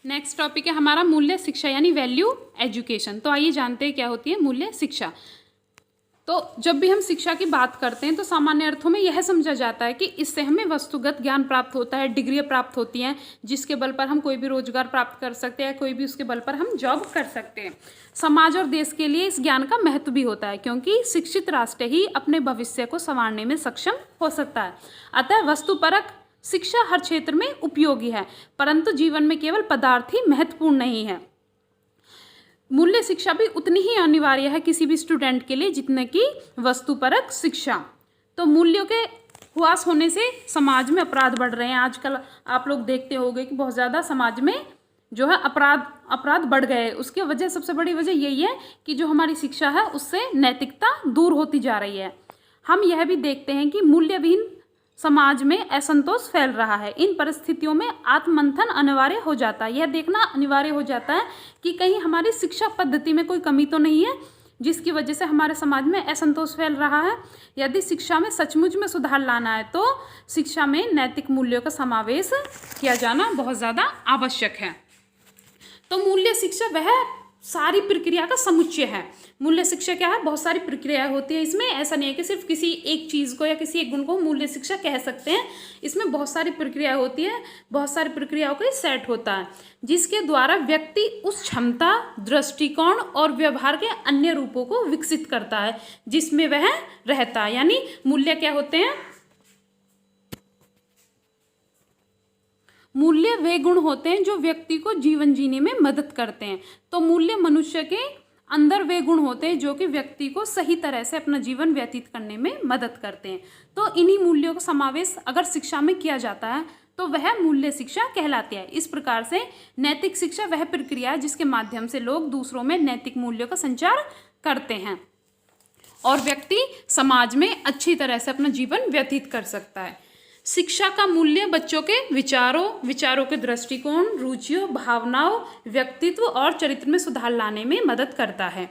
Next topic है हमारा मूल्य शिक्षा यानी वैल्यू एजुकेशन। तो आइए जानते हैं क्या होती है मूल्य शिक्षा। तो जब भी हम शिक्षा की बात करते हैं तो सामान्य अर्थों में यह समझा जाता है कि इससे हमें वस्तुगत ज्ञान प्राप्त होता है, डिग्रियाँ प्राप्त होती हैं, जिसके बल पर हम कोई भी रोजगार प्राप्त कर सकते हैं, कोई भी उसके बल पर हम जॉब कर सकते हैं। समाज और देश के लिए इस ज्ञान का महत्व भी होता है, क्योंकि शिक्षित राष्ट्र ही अपने भविष्य को संवारने में सक्षम हो सकता है। अतः वस्तुपरक शिक्षा हर क्षेत्र में उपयोगी है, परंतु जीवन में केवल पदार्थ ही महत्वपूर्ण नहीं है। मूल्य शिक्षा भी उतनी ही अनिवार्य है किसी भी स्टूडेंट के लिए जितने की वस्तुपरक शिक्षा। तो मूल्यों के ह्रास होने से समाज में अपराध बढ़ रहे हैं। आजकल आप लोग देखते होंगे कि बहुत ज़्यादा समाज में जो है अपराध बढ़ गए। उसकी वजह सबसे बड़ी वजह यही है कि जो हमारी शिक्षा है उससे नैतिकता दूर होती जा रही है। हम यह भी देखते हैं कि मूल्यविहीन समाज में असंतोष फैल रहा है। इन परिस्थितियों में आत्ममंथन अनिवार्य हो जाता है। यह देखना अनिवार्य हो जाता है कि कहीं हमारी शिक्षा पद्धति में कोई कमी तो नहीं है जिसकी वजह से हमारे समाज में असंतोष फैल रहा है। यदि शिक्षा में सचमुच में सुधार लाना है तो शिक्षा में नैतिक मूल्यों का समावेश किया जाना बहुत ज़्यादा आवश्यक है। तो मूल्य शिक्षा वह सारी प्रक्रिया का समुच्चय है। मूल्य शिक्षा क्या है? बहुत सारी प्रक्रियाएं होती है इसमें। ऐसा नहीं है कि सिर्फ किसी एक चीज़ को या किसी एक गुण को मूल्य शिक्षा कह सकते हैं। इसमें बहुत सारी प्रक्रियाएं होती है, बहुत सारी प्रक्रियाओं का सेट होता है जिसके द्वारा व्यक्ति उस क्षमता, दृष्टिकोण और व्यवहार के अन्य रूपों को विकसित करता है जिसमें वह रहता है। यानी मूल्य क्या होते हैं? मूल्य वे गुण होते हैं जो व्यक्ति को जीवन जीने में मदद करते हैं। तो मूल्य मनुष्य के अंदर वे गुण होते हैं जो कि व्यक्ति को सही तरह से अपना जीवन व्यतीत करने में मदद करते हैं। तो इन्हीं मूल्यों का समावेश अगर शिक्षा में किया जाता है तो वह मूल्य शिक्षा कहलाती है। इस प्रकार से नैतिक शिक्षा वह प्रक्रिया है जिसके माध्यम से लोग दूसरों में नैतिक मूल्यों का संचार करते हैं और व्यक्ति समाज में अच्छी तरह से अपना जीवन व्यतीत कर सकता है। शिक्षा का मूल्य बच्चों के विचारों के दृष्टिकोण, रुचियों, भावनाओं, व्यक्तित्व और चरित्र में सुधार लाने में मदद करता है।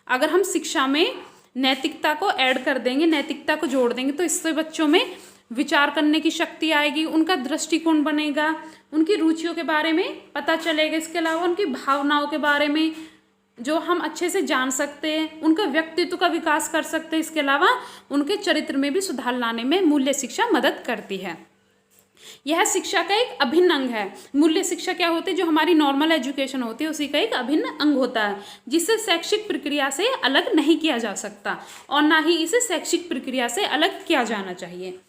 अगर हम शिक्षा में नैतिकता को ऐड कर देंगे, नैतिकता को जोड़ देंगे तो इससे बच्चों में विचार करने की शक्ति आएगी, उनका दृष्टिकोण बनेगा, उनकी रुचियों के बारे में पता चलेगा, इसके अलावा उनकी भावनाओं के बारे में जो हम अच्छे से जान सकते हैं, उनका व्यक्तित्व का विकास कर सकते हैं। इसके अलावा उनके चरित्र में भी सुधार लाने में मूल्य शिक्षा मदद करती है। यह शिक्षा का एक अभिन्न अंग है। मूल्य शिक्षा क्या होती है? जो हमारी नॉर्मल एजुकेशन होती है उसी का एक अभिन्न अंग होता है जिसे शैक्षिक प्रक्रिया से अलग नहीं किया जा सकता और ना ही इसे शैक्षिक प्रक्रिया से अलग किया जाना चाहिए।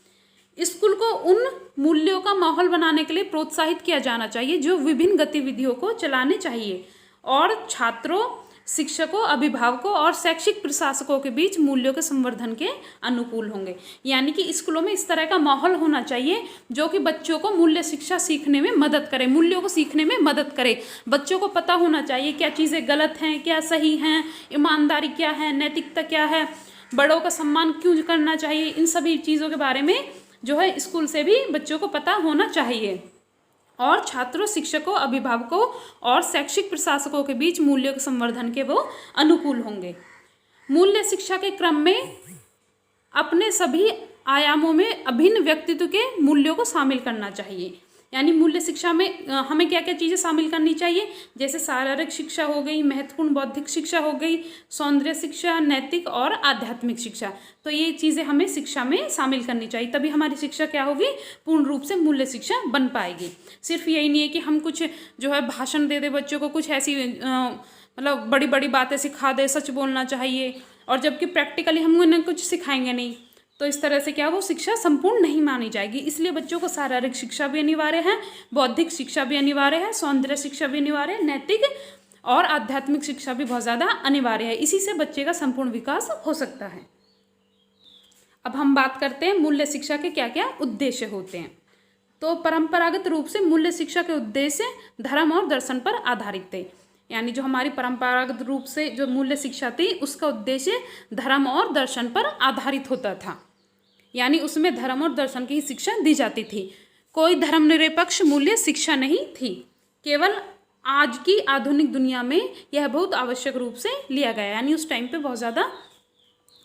स्कूल को उन मूल्यों का माहौल बनाने के लिए प्रोत्साहित किया जाना चाहिए जो विभिन्न गतिविधियों को चलाने चाहिए और छात्रों, शिक्षकों, अभिभावकों और शैक्षिक प्रशासकों के बीच मूल्यों के संवर्धन के अनुकूल होंगे। यानी कि स्कूलों में इस तरह का माहौल होना चाहिए जो कि बच्चों को मूल्य शिक्षा सीखने में मदद करे, मूल्यों को सीखने में मदद करे। बच्चों को पता होना चाहिए क्या चीज़ें गलत हैं, क्या सही हैं, ईमानदारी क्या है, नैतिकता क्या है, बड़ों का सम्मान क्यों करना चाहिए। इन सभी चीज़ों के बारे में जो है स्कूल से भी बच्चों को पता होना चाहिए और छात्रों, शिक्षकों, अभिभावकों और शैक्षिक प्रशासकों के बीच मूल्यों के संवर्धन के वो अनुकूल होंगे। मूल्य शिक्षा के क्रम में अपने सभी आयामों में अभिन्न व्यक्तित्व के मूल्यों को शामिल करना चाहिए। यानी मूल्य शिक्षा में हमें क्या क्या चीज़ें शामिल करनी चाहिए? जैसे शारीरिक शिक्षा हो गई, महत्वपूर्ण बौद्धिक शिक्षा हो गई, सौंदर्य शिक्षा, नैतिक और आध्यात्मिक शिक्षा। तो ये चीज़ें हमें शिक्षा में शामिल करनी चाहिए, तभी हमारी शिक्षा क्या होगी? पूर्ण रूप से मूल्य शिक्षा बन पाएगी। सिर्फ यही नहीं है कि हम कुछ जो है भाषण दे दे बच्चों को, कुछ ऐसी मतलब बड़ी बड़ी बातें सिखा दे, सच बोलना चाहिए, और जबकि प्रैक्टिकली हम उन्हें कुछ सिखाएंगे नहीं तो इस तरह से क्या वो शिक्षा संपूर्ण नहीं मानी जाएगी। इसलिए बच्चों को शारीरिक शिक्षा भी अनिवार्य है, बौद्धिक शिक्षा भी अनिवार्य है, सौंदर्य शिक्षा भी अनिवार्य है, नैतिक और आध्यात्मिक शिक्षा भी बहुत ज़्यादा अनिवार्य है। इसी से बच्चे का संपूर्ण विकास हो सकता है। अब हम बात करते हैं मूल्य शिक्षा के क्या क्या उद्देश्य होते हैं। तो परंपरागत रूप से मूल्य शिक्षा के उद्देश्य धर्म और दर्शन पर आधारित थे। यानी जो हमारी परंपरागत रूप से जो मूल्य शिक्षा थी उसका उद्देश्य धर्म और दर्शन पर आधारित होता था। यानी उसमें धर्म और दर्शन की ही शिक्षा दी जाती थी। कोई धर्मनिरपेक्ष मूल्य शिक्षा नहीं थी। केवल आज की आधुनिक दुनिया में यह बहुत आवश्यक रूप से लिया गया। यानी उस टाइम पे बहुत ज़्यादा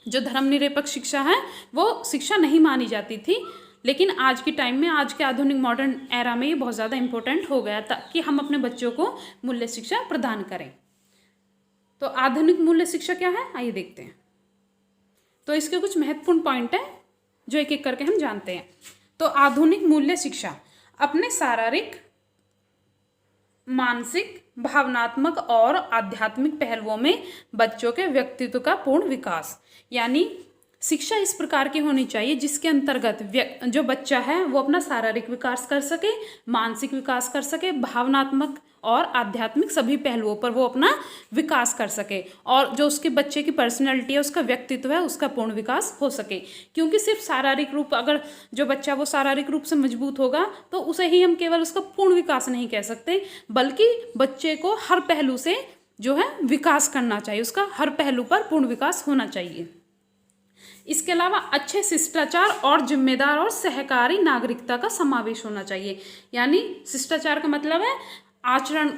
जो धर्मनिरपेक्ष शिक्षा है वो शिक्षा नहीं मानी जाती थी, लेकिन आज के टाइम में, आज के आधुनिक मॉडर्न एरा में ये बहुत ज़्यादा इम्पोर्टेंट हो गया ताकि हम अपने बच्चों को मूल्य शिक्षा प्रदान करें। तो आधुनिक मूल्य शिक्षा क्या है, आइए देखते हैं। तो इसके कुछ महत्वपूर्ण पॉइंट हैं जो एक एक करके हम जानते हैं। तो आधुनिक मूल्य शिक्षा अपने शारीरिक, मानसिक, भावनात्मक और आध्यात्मिक पहलुओं में बच्चों के व्यक्तित्व का पूर्ण विकास, यानी शिक्षा इस प्रकार की होनी चाहिए जिसके अंतर्गत जो बच्चा है वो अपना शारीरिक विकास कर सके, मानसिक विकास कर सके, भावनात्मक और आध्यात्मिक सभी पहलुओं पर वो अपना विकास कर सके, और जो उसके बच्चे की पर्सनैलिटी है, उसका व्यक्तित्व है, उसका पूर्ण विकास हो सके। क्योंकि सिर्फ शारीरिक रूप, अगर जो बच्चा वो शारीरिक रूप से मजबूत होगा तो उसे ही हम केवल उसका पूर्ण विकास नहीं कह सकते, बल्कि बच्चे को हर पहलू से जो है विकास करना चाहिए, उसका हर पहलू पर पूर्ण विकास होना चाहिए। इसके अलावा अच्छे शिष्टाचार और जिम्मेदार और सहकारी नागरिकता का समावेश होना चाहिए। यानी शिष्टाचार का मतलब है आचरण,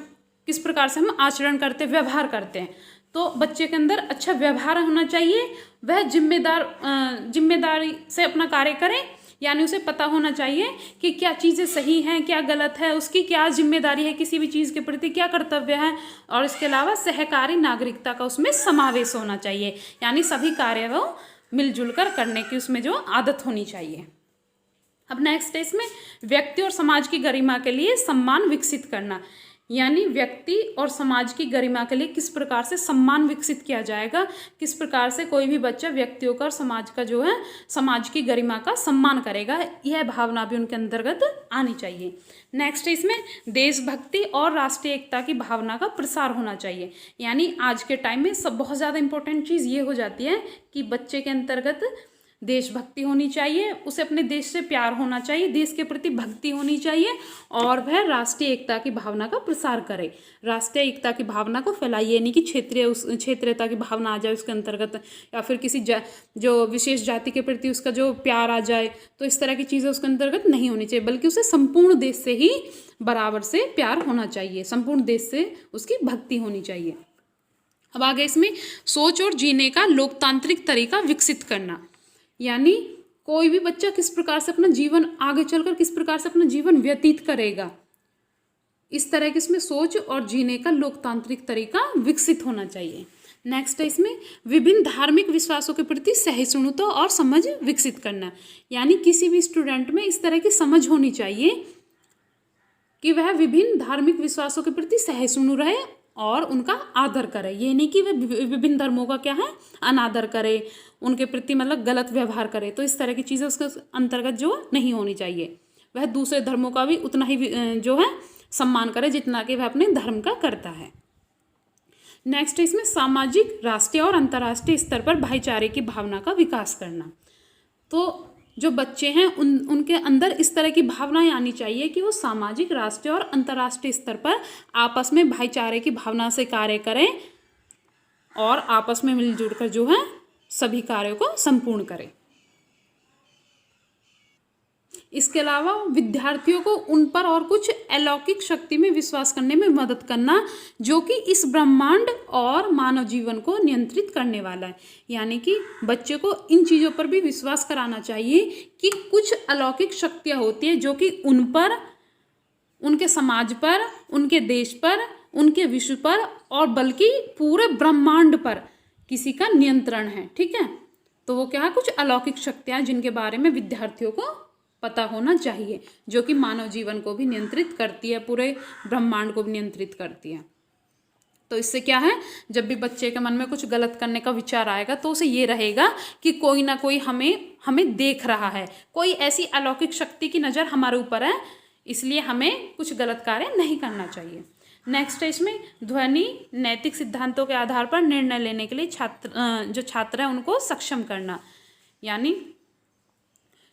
किस प्रकार से हम आचरण करते, व्यवहार करते हैं। तो बच्चे के अंदर अच्छा व्यवहार होना चाहिए, वह जिम्मेदारी से अपना कार्य करे, यानी उसे पता होना चाहिए कि क्या चीज़ें सही हैं, क्या गलत है, उसकी क्या जिम्मेदारी है, किसी भी चीज़ के प्रति क्या कर्तव्य है। और इसके अलावा सहकारी नागरिकता का उसमें समावेश होना चाहिए, यानी सभी कार्य वो मिलजुल कर करने की उसमें जो आदत होनी चाहिए। अब नेक्स्ट है इसमें व्यक्ति और समाज की गरिमा के लिए सम्मान विकसित करना, यानी व्यक्ति और समाज की गरिमा के लिए किस प्रकार से सम्मान विकसित किया जाएगा, किस प्रकार से कोई भी बच्चा व्यक्तियों का और समाज का जो है, समाज की गरिमा का सम्मान करेगा, यह भावना भी उनके अंतर्गत आनी चाहिए। नेक्स्ट है इसमें देशभक्ति और राष्ट्रीय एकता की भावना का प्रसार होना चाहिए। यानी आज के टाइम में सब बहुत ज़्यादा इंपॉर्टेंट चीज़ ये हो जाती है कि बच्चे के अंतर्गत देशभक्ति होनी चाहिए, उसे अपने देश से प्यार होना चाहिए, देश के प्रति भक्ति होनी चाहिए, और वह राष्ट्रीय एकता की भावना का प्रसार करे। राष्ट्रीय एकता की भावना को फैलाइए, नहीं कि क्षेत्रीयता की भावना आ जाए उसके अंतर्गत, या फिर किसी जो विशेष जाति के प्रति उसका जो प्यार आ जाए, तो इस तरह की चीज़ें उसके अंतर्गत नहीं होनी चाहिए, बल्कि उसे संपूर्ण देश से ही बराबर से प्यार होना चाहिए, संपूर्ण देश से उसकी भक्ति होनी चाहिए। अब आगे इसमें सोच और जीने का लोकतांत्रिक तरीका विकसित करना, यानी कोई भी बच्चा किस प्रकार से अपना जीवन आगे चलकर किस प्रकार से अपना जीवन व्यतीत करेगा, इस तरह की इसमें सोच और जीने का लोकतांत्रिक तरीका विकसित होना चाहिए। नेक्स्ट है इसमें विभिन्न धार्मिक विश्वासों के प्रति सहिष्णुता और समझ विकसित करना, यानी किसी भी स्टूडेंट में इस तरह की समझ होनी चाहिए कि वह विभिन्न धार्मिक विश्वासों के प्रति सहिष्णु रहे और उनका आदर करे। ये नहीं कि वह विभिन्न धर्मों का क्या है, अनादर करे, उनके प्रति मतलब गलत व्यवहार करे, तो इस तरह की चीज़ें उसके अंतर्गत जो नहीं होनी चाहिए। वह दूसरे धर्मों का भी उतना ही जो है सम्मान करे जितना कि वह अपने धर्म का करता है। नेक्स्ट इसमें सामाजिक, राष्ट्रीय और अंतर्राष्ट्रीय स्तर पर भाईचारे की भावना का विकास करना। तो जो बच्चे हैं उनके अंदर इस तरह की भावनाएं आनी चाहिए कि वो सामाजिक, राष्ट्रीय और अंतर्राष्ट्रीय स्तर पर आपस में भाईचारे की भावना से कार्य करें और आपस में मिलजुल कर जो है सभी कार्यों को संपूर्ण करें। इसके अलावा विद्यार्थियों को उन पर और कुछ अलौकिक शक्ति में विश्वास करने में मदद करना जो कि इस ब्रह्मांड और मानव जीवन को नियंत्रित करने वाला है। यानी कि बच्चे को इन चीज़ों पर भी विश्वास कराना चाहिए कि कुछ अलौकिक शक्तियाँ होती हैं जो कि उन पर, उनके समाज पर, उनके देश पर, उनके विश्व पर और बल्कि पूरे ब्रह्मांड पर किसी का नियंत्रण है। ठीक है, तो वो क्या है, कुछ अलौकिक शक्तियाँ जिनके बारे में विद्यार्थियों को पता होना चाहिए, जो कि मानव जीवन को भी नियंत्रित करती है, पूरे ब्रह्मांड को भी नियंत्रित करती है। तो इससे क्या है, जब भी बच्चे के मन में कुछ गलत करने का विचार आएगा तो उसे ये रहेगा कि कोई ना कोई हमें देख रहा है, कोई ऐसी अलौकिक शक्ति की नज़र हमारे ऊपर है, इसलिए हमें कुछ गलत कार्य नहीं करना चाहिए। नेक्स्ट है इसमें ध्वनि नैतिक सिद्धांतों के आधार पर निर्णय लेने के लिए जो छात्र हैं उनको सक्षम करना। यानी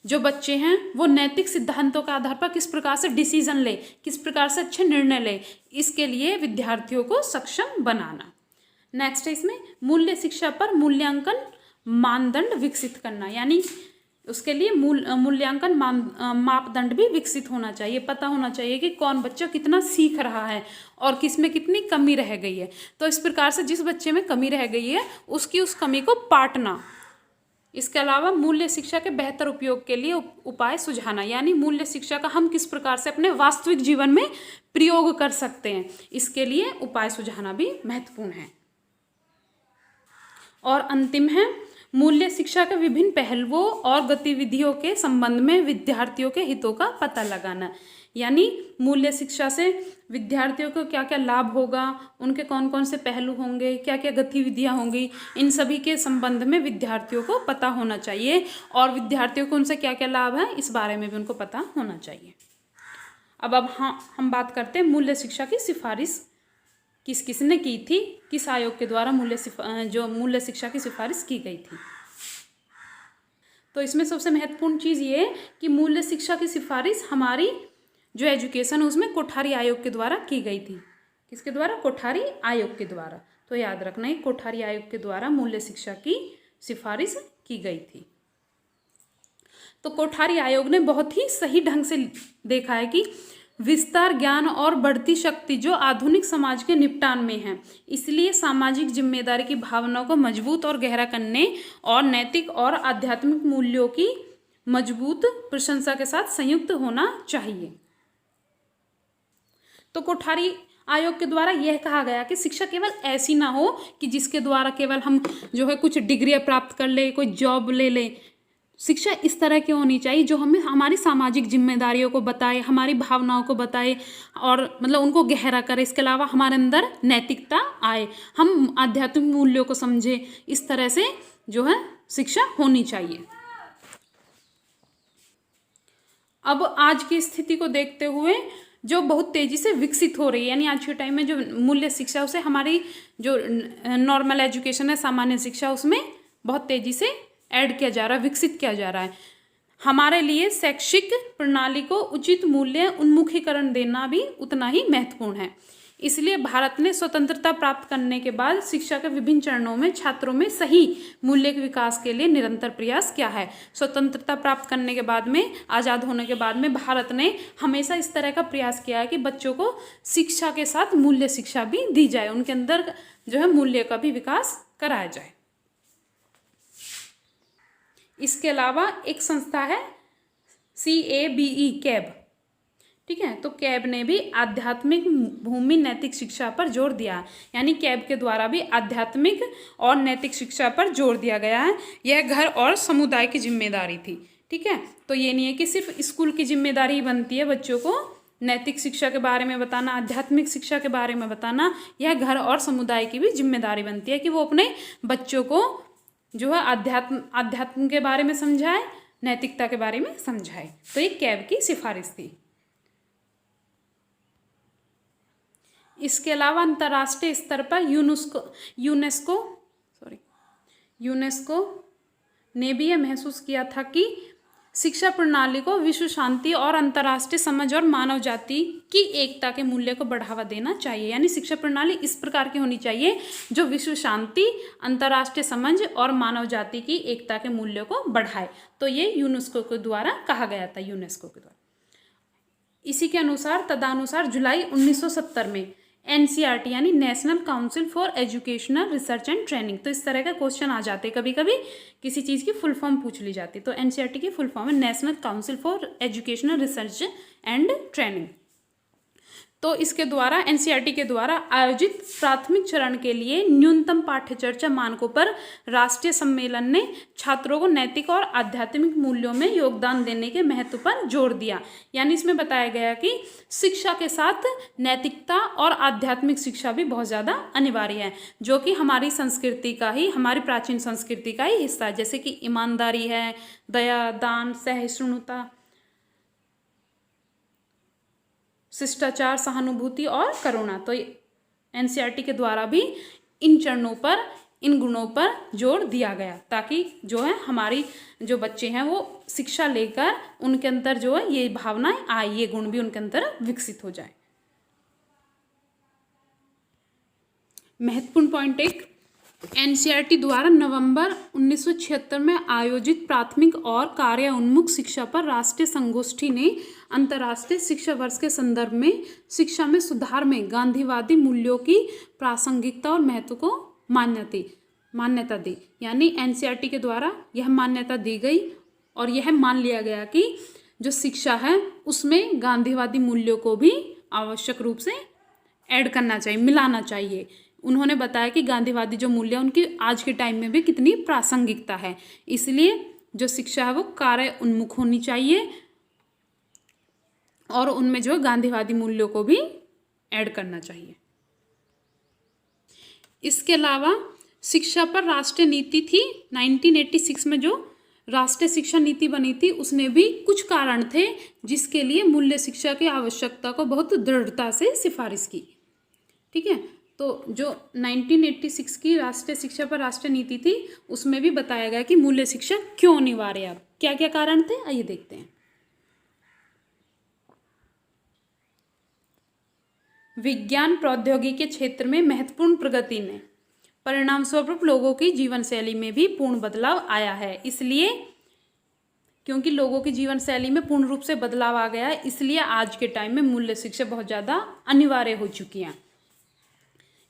जो बच्चे हैं वो नैतिक सिद्धांतों के आधार पर किस प्रकार से डिसीजन ले, किस प्रकार से अच्छे निर्णय ले, इसके लिए विद्यार्थियों को सक्षम बनाना। नेक्स्ट है इसमें मूल्य शिक्षा पर मूल्यांकन मानदंड विकसित करना, यानी उसके लिए मूल्यांकन मापदंड भी विकसित होना चाहिए। पता होना चाहिए कि कौन बच्चा कितना सीख रहा है और किस में कितनी कमी रह गई है। तो इस प्रकार से जिस बच्चे में कमी रह गई है उसकी उस कमी को पाटना, इसके अलावा मूल्य शिक्षा के बेहतर उपयोग के लिए उपाय सुझाना, यानी मूल्य शिक्षा का हम किस प्रकार से अपने वास्तविक जीवन में प्रयोग कर सकते हैं, इसके लिए उपाय सुझाना भी महत्वपूर्ण है। और अंतिम है मूल्य शिक्षा के विभिन्न पहलुओं और गतिविधियों के संबंध में विद्यार्थियों के हितों का पता लगाना, यानी मूल्य शिक्षा से विद्यार्थियों को क्या क्या लाभ होगा, उनके कौन कौन से पहलू होंगे, क्या क्या गतिविधियां होंगी, इन सभी के संबंध में विद्यार्थियों को पता होना चाहिए और विद्यार्थियों को उनसे क्या क्या लाभ है इस बारे में भी उनको पता होना चाहिए। अब हम बात करते हैं मूल्य शिक्षा की सिफारिश किस किस ने की थी, किस आयोग के द्वारा मूल्य शिक्षा की सिफारिश की गई थी। तो इसमें सबसे महत्वपूर्ण चीज़ ये है कि मूल्य शिक्षा की सिफारिश हमारी जो एजुकेशन है उसमें कोठारी आयोग के द्वारा की गई थी। किसके द्वारा? कोठारी आयोग के द्वारा। तो याद रखना है कोठारी आयोग के द्वारा मूल्य शिक्षा की सिफारिश की गई थी। तो कोठारी आयोग ने बहुत ही सही ढंग से देखा है कि विस्तार, ज्ञान और बढ़ती शक्ति जो आधुनिक समाज के निपटान में है, इसलिए सामाजिक जिम्मेदारी की भावना को मजबूत और गहरा करने और नैतिक और आध्यात्मिक मूल्यों की मजबूत प्रशंसा के साथ संयुक्त होना चाहिए। तो कोठारी आयोग के द्वारा यह कहा गया कि शिक्षा केवल ऐसी ना हो कि जिसके द्वारा केवल हम जो है कुछ डिग्रियां प्राप्त कर ले, कोई जॉब ले ले। शिक्षा इस तरह की होनी चाहिए जो हमें हमारी सामाजिक जिम्मेदारियों को बताए, हमारी भावनाओं को बताए और मतलब उनको गहरा करे। इसके अलावा हमारे अंदर नैतिकता आए, हम आध्यात्मिक मूल्यों को समझे, इस तरह से जो है शिक्षा होनी चाहिए। अब आज की स्थिति को देखते हुए जो बहुत तेज़ी से विकसित हो रही है, यानी आज के टाइम में जो मूल्य शिक्षा उसे हमारी जो नॉर्मल एजुकेशन है, सामान्य शिक्षा, उसमें बहुत तेज़ी से ऐड किया जा रहा है, विकसित किया जा रहा है। हमारे लिए शैक्षिक प्रणाली को उचित मूल्य उन्मुखीकरण देना भी उतना ही महत्वपूर्ण है। इसलिए भारत ने स्वतंत्रता प्राप्त करने के बाद शिक्षा के विभिन्न चरणों में छात्रों में सही मूल्य के विकास के लिए निरंतर प्रयास किया है। स्वतंत्रता प्राप्त करने के बाद में, आज़ाद होने के बाद में भारत ने हमेशा इस तरह का प्रयास किया है कि बच्चों को शिक्षा के साथ मूल्य शिक्षा भी दी जाए, उनके अंदर जो है मूल्य का भी विकास कराया जाए। इसके अलावा एक संस्था है CABE, कैब, ठीक है। तो कैब ने भी आध्यात्मिक भूमि नैतिक शिक्षा पर जोर दिया, यानी कैब के द्वारा भी आध्यात्मिक और नैतिक शिक्षा पर जोर दिया गया है। यह घर और समुदाय की जिम्मेदारी थी, ठीक है। तो ये नहीं है कि सिर्फ स्कूल की जिम्मेदारी ही बनती है बच्चों को नैतिक शिक्षा के बारे में बताना, आध्यात्मिक शिक्षा के बारे में बताना, यह घर और समुदाय की भी जिम्मेदारी बनती है कि वो अपने बच्चों को जो है अध्यात्म के बारे में समझाए, नैतिकता के बारे में समझाए। तो ये कैब की सिफारिश थी। इसके अलावा अंतर्राष्ट्रीय स्तर पर यूनेस्को ने भी यह महसूस किया था कि शिक्षा प्रणाली को विश्व शांति और अंतर्राष्ट्रीय समझ और मानव जाति की एकता के मूल्य को बढ़ावा देना चाहिए। यानी शिक्षा प्रणाली इस प्रकार की होनी चाहिए जो विश्व शांति, अंतर्राष्ट्रीय समझ और मानव जाति की एकता के मूल्यों को बढ़ाए। तो ये यूनेस्को के द्वारा कहा गया था, यूनेस्को के द्वारा। इसी के अनुसार तदनुसार जुलाई 1970 में NCERT यानी national council for educational research and training, तो इस तरह का क्वेश्चन आ जाते, कभी कभी किसी चीज़ की फुल फॉर्म पूछ ली जाती। तो NCERT की फुल फॉर्म है national council for educational research and training. तो इसके द्वारा NCERT के द्वारा आयोजित प्राथमिक चरण के लिए न्यूनतम पाठ्य चर्चा मानकों पर राष्ट्रीय सम्मेलन ने छात्रों को नैतिक और आध्यात्मिक मूल्यों में योगदान देने के महत्व पर जोर दिया। यानी इसमें बताया गया कि शिक्षा के साथ नैतिकता और आध्यात्मिक शिक्षा भी बहुत ज़्यादा अनिवार्य है, जो कि हमारी संस्कृति का ही, हमारी प्राचीन संस्कृति का ही हिस्सा है। जैसे कि ईमानदारी है, दया, दान, सहिष्णुता, शिष्टाचार, सहानुभूति और करुणा। तो NCERT के द्वारा भी इन चरणों पर, इन गुणों पर जोर दिया गया, ताकि जो है हमारी जो बच्चे हैं वो शिक्षा लेकर उनके अंदर जो है ये भावनाएं आए, ये गुण भी उनके अंदर विकसित हो जाए। महत्वपूर्ण पॉइंट एक, NCERT द्वारा नवंबर 1976 में आयोजित प्राथमिक और कार्य उन्मुख शिक्षा पर राष्ट्रीय संगोष्ठी ने अंतर्राष्ट्रीय शिक्षा वर्ष के संदर्भ में शिक्षा में सुधार में गांधीवादी मूल्यों की प्रासंगिकता और महत्व को मान्य थी। मान्यता दी, यानी एनसीईआरटी के द्वारा यह मान्यता दी गई और यह मान लिया गया कि जो शिक्षा है उसमें गांधीवादी मूल्यों को भी आवश्यक रूप से ऐड करना चाहिए, मिलाना चाहिए। उन्होंने बताया कि गांधीवादी जो मूल्य है उनकी आज के टाइम में भी कितनी प्रासंगिकता है, इसलिए जो शिक्षा है वो कार्य उन्मुख होनी चाहिए और उनमें जो गांधीवादी मूल्यों को भी ऐड करना चाहिए। इसके अलावा शिक्षा पर राष्ट्रीय नीति थी 1986 में, जो राष्ट्रीय शिक्षा नीति बनी थी उसने भी कुछ कारण थे जिसके लिए मूल्य शिक्षा की आवश्यकता को बहुत दृढ़ता से सिफारिश की। ठीक है, तो जो 1986 की राष्ट्रीय शिक्षा पर राष्ट्रीय नीति थी उसमें भी बताया गया कि मूल्य शिक्षा क्यों अनिवार्य है। अब क्या क्या कारण थे आइए देखते हैं। विज्ञान प्रौद्योगिकी के क्षेत्र में महत्वपूर्ण प्रगति ने परिणाम स्वरूप लोगों की जीवन शैली में भी पूर्ण बदलाव आया है। इसलिए क्योंकि लोगों की जीवन शैली में पूर्ण रूप से बदलाव आ गया है, इसलिए आज के टाइम में मूल्य शिक्षा बहुत ज़्यादा अनिवार्य हो चुकी है।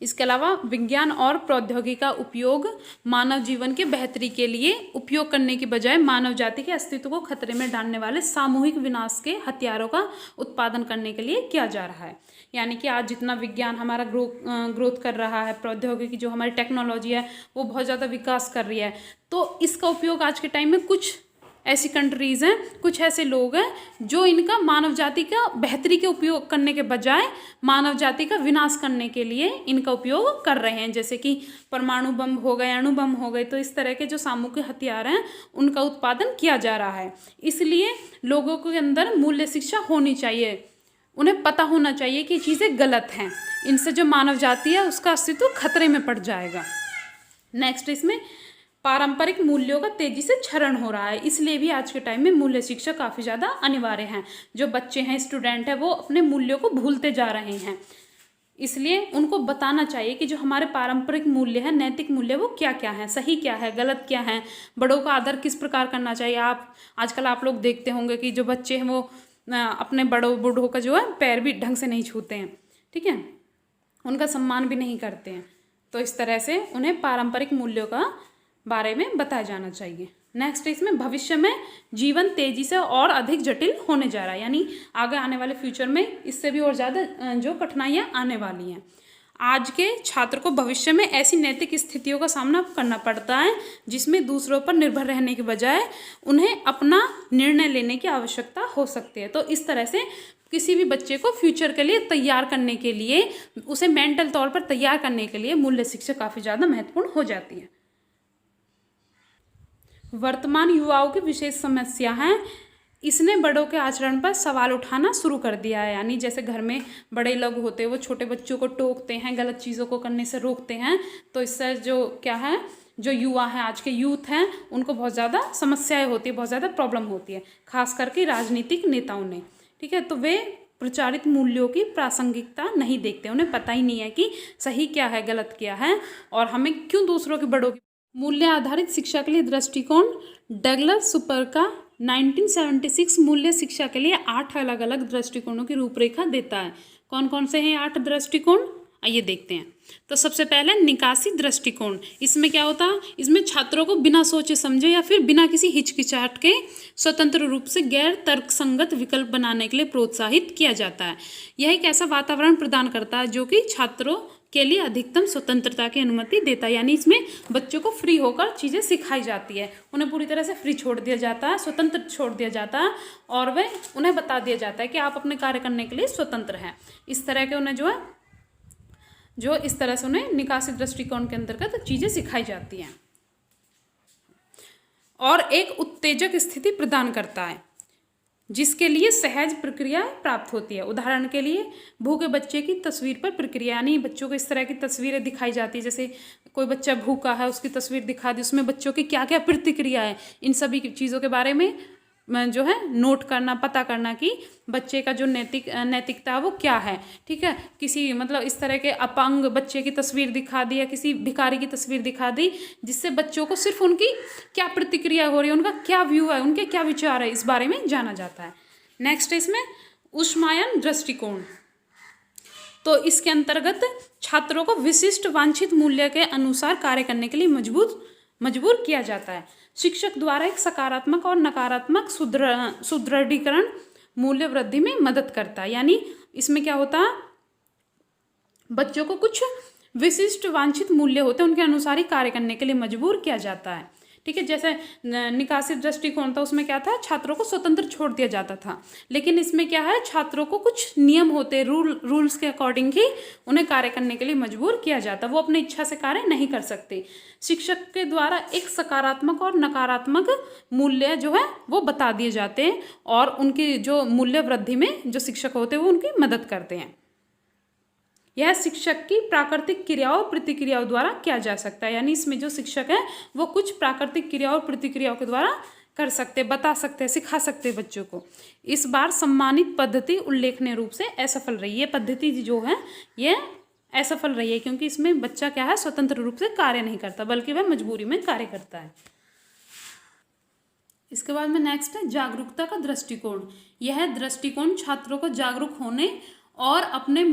इसके अलावा विज्ञान और प्रौद्योगिकी का उपयोग मानव जीवन के बेहतरी के लिए उपयोग करने की बजाय मानव जाति के अस्तित्व को खतरे में डालने वाले सामूहिक विनाश के हथियारों का उत्पादन करने के लिए किया जा रहा है। यानी कि आज जितना विज्ञान हमारा ग्रोथ कर रहा है, प्रौद्योगिकी जो हमारी टेक्नोलॉजी है वो बहुत ज़्यादा विकास कर रही है, तो इसका उपयोग आज के टाइम में कुछ ऐसी कंट्रीज़ हैं, कुछ ऐसे लोग हैं जो इनका मानव जाति का बेहतरी के उपयोग करने के बजाय मानव जाति का विनाश करने के लिए इनका उपयोग कर रहे हैं। जैसे कि परमाणु बम हो गए, अणु बम हो गए, तो इस तरह के जो सामूहिक हथियार हैं उनका उत्पादन किया जा रहा है। इसलिए लोगों के अंदर मूल्य शिक्षा होनी चाहिए, उन्हें पता होना चाहिए कि चीज़ें गलत हैं, इनसे जो मानव जाति है उसका अस्तित्व खतरे में पड़ जाएगा। नेक्स्ट, इसमें पारंपरिक मूल्यों का तेजी से क्षरण हो रहा है, इसलिए भी आज के टाइम में मूल्य शिक्षा काफ़ी ज़्यादा अनिवार्य है। जो बच्चे हैं, स्टूडेंट हैं, वो अपने मूल्यों को भूलते जा रहे हैं, इसलिए उनको बताना चाहिए कि जो हमारे पारंपरिक मूल्य हैं, नैतिक मूल्य, वो क्या क्या हैं, सही क्या है, गलत क्या है, बड़ों का आदर किस प्रकार करना चाहिए। आजकल आप लोग देखते होंगे कि जो बच्चे हैं वो अपने बूढ़ों का जो है पैर भी ढंग से नहीं छूते हैं, ठीक है, उनका सम्मान भी नहीं करते हैं। तो इस तरह से उन्हें पारंपरिक मूल्यों का बारे में बताया जाना चाहिए। नेक्स्ट, इसमें भविष्य में जीवन तेजी से और अधिक जटिल होने जा रहा है, यानी आगे आने वाले फ्यूचर में इससे भी और ज़्यादा जो कठिनाइयाँ आने वाली हैं। आज के छात्र को भविष्य में ऐसी नैतिक स्थितियों का सामना करना पड़ता है जिसमें दूसरों पर निर्भर रहने के बजाय उन्हें अपना निर्णय लेने की आवश्यकता हो सकती है। तो इस तरह से किसी भी बच्चे को फ्यूचर के लिए तैयार करने के लिए, उसे मेंटल तौर पर तैयार करने के लिए मूल्य शिक्षा काफ़ी ज़्यादा महत्वपूर्ण हो जाती है। वर्तमान युवाओं की विशेष समस्या है, इसने बड़ों के आचरण पर सवाल उठाना शुरू कर दिया है। यानी जैसे घर में बड़े लोग होते हैं वो छोटे बच्चों को टोकते हैं, गलत चीज़ों को करने से रोकते हैं, तो इससे जो क्या है, जो युवा हैं, आज के यूथ हैं, उनको बहुत ज़्यादा समस्याएं होती है, बहुत ज़्यादा प्रॉब्लम होती है, खास करके राजनीतिक नेताओं ने। ठीक है, तो वे प्रचारित मूल्यों की प्रासंगिकता नहीं देखते, उन्हें पता ही नहीं है कि सही क्या है, गलत क्या है, और हमें क्यों दूसरों के बड़ों की। मूल्य आधारित शिक्षा के लिए दृष्टिकोण डगलस सुपर का 1976 मूल्य शिक्षा के लिए 8 अलग अलग दृष्टिकोणों की रूपरेखा देता है। कौन कौन से हैं 8 दृष्टिकोण, आइए देखते हैं। तो सबसे पहले निकासी दृष्टिकोण, इसमें क्या होता है, इसमें छात्रों को बिना सोचे समझे या फिर बिना किसी हिचकिचाहट के स्वतंत्र रूप से गैर तर्कसंगत विकल्प बनाने के लिए प्रोत्साहित किया जाता है। यह एक ऐसा वातावरण प्रदान करता है जो कि छात्रों के लिए अधिकतम स्वतंत्रता की अनुमति देता है। यानी इसमें बच्चों को फ्री होकर चीज़ें सिखाई जाती है, उन्हें पूरी तरह से फ्री छोड़ दिया जाता है, स्वतंत्र छोड़ दिया जाता है, और वे उन्हें बता दिया जाता है कि आप अपने कार्य करने के लिए स्वतंत्र हैं। इस तरह के उन्हें जो इस तरह से उन्हें निकासी दृष्टिकोण के अंतर्गत चीज़ें सिखाई जाती हैं, और एक उत्तेजक स्थिति प्रदान करता है जिसके लिए सहज प्रक्रिया प्राप्त होती है। उदाहरण के लिए भूखे बच्चे की तस्वीर पर प्रक्रिया, यानी बच्चों को इस तरह की तस्वीरें दिखाई जाती है, जैसे कोई बच्चा भूखा है उसकी तस्वीर दिखा दी, उसमें बच्चों की क्या क्या प्रतिक्रिया है, इन सभी चीज़ों के बारे में जो है नोट करना, पता करना कि बच्चे का जो नैतिकता है वो क्या है। ठीक है, किसी मतलब इस तरह के अपंग बच्चे की तस्वीर दिखा दी या किसी भिखारी की तस्वीर दिखा दी, जिससे बच्चों को सिर्फ उनकी क्या प्रतिक्रिया हो रही है, उनका क्या व्यू है, उनके क्या विचार है, इस बारे में जाना जाता है। नेक्स्ट इसमें ऊष्मायन दृष्टिकोण, तो इसके अंतर्गत छात्रों को विशिष्ट वांछित मूल्य के अनुसार कार्य करने के लिए मजबूर किया जाता है। शिक्षक द्वारा एक सकारात्मक और नकारात्मक सुदृढ़ीकरण मूल्य वृद्धि में मदद करता है। यानी इसमें क्या होता है, बच्चों को कुछ विशिष्ट वांछित मूल्य होते हैं, उनके अनुसार ही कार्य करने के लिए मजबूर किया जाता है। ठीक है, जैसे निकासी दृष्टिकोण था, उसमें क्या था, छात्रों को स्वतंत्र छोड़ दिया जाता था। लेकिन इसमें क्या है, छात्रों को कुछ नियम होते, रूल्स के अकॉर्डिंग ही उन्हें कार्य करने के लिए मजबूर किया जाता, वो अपनी इच्छा से कार्य नहीं कर सकते। शिक्षक के द्वारा एक सकारात्मक और नकारात्मक मूल्य जो है वो बता दिए जाते हैं और उनकी जो मूल्य वृद्धि में जो शिक्षक होते हैं वो उनकी मदद करते हैं। यह शिक्षक की प्राकृतिक क्रियाओं प्रतिक्रियाओं द्वारा किया जा सकता है। यानी इसमें जो शिक्षक है वो कुछ प्राकृतिक क्रियाओं और प्रतिक्रियाओं के द्वारा कर सकते, बता सकते, सिखा सकते बच्चों को। इस बार सम्मानित पद्धति उल्लेखनीय रूप से असफल रही है। पद्धति जो है ये असफल रही है क्योंकि इसमें बच्चा क्या है, स्वतंत्र रूप से कार्य नहीं करता बल्कि वह मजबूरी में कार्य करता है। इसके बाद में नेक्स्ट है जागरूकता का दृष्टिकोण। यह दृष्टिकोण छात्रों को जागरूक होने और अपने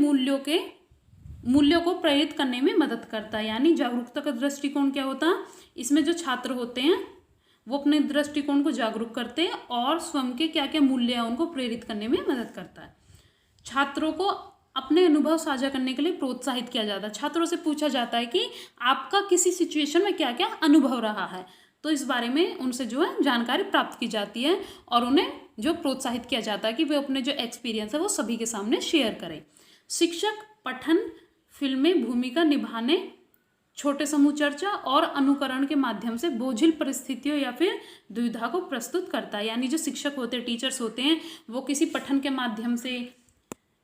मूल्यों को प्रेरित करने में मदद करता है। यानी जागरूकता का दृष्टिकोण क्या होता है, इसमें जो छात्र होते हैं वो अपने दृष्टिकोण को जागरूक करते हैं और स्वयं के क्या क्या मूल्य हैं उनको प्रेरित करने में मदद करता है। छात्रों को अपने अनुभव साझा करने के लिए प्रोत्साहित किया जाता है। छात्रों से पूछा जाता है कि आपका किसी सिचुएशन में क्या क्या अनुभव रहा है, तो इस बारे में उनसे जो है जानकारी प्राप्त की जाती है और उन्हें जो प्रोत्साहित किया जाता है कि वे अपने जो एक्सपीरियंस है वो सभी के सामने शेयर करें। शिक्षक पठन, फिल्में, भूमिका निभाने, छोटे समूह चर्चा और अनुकरण के माध्यम से बोझिल परिस्थितियों या फिर दुविधा को प्रस्तुत करता है। यानी जो शिक्षक होते हैं, टीचर्स होते हैं, वो किसी पठन के माध्यम से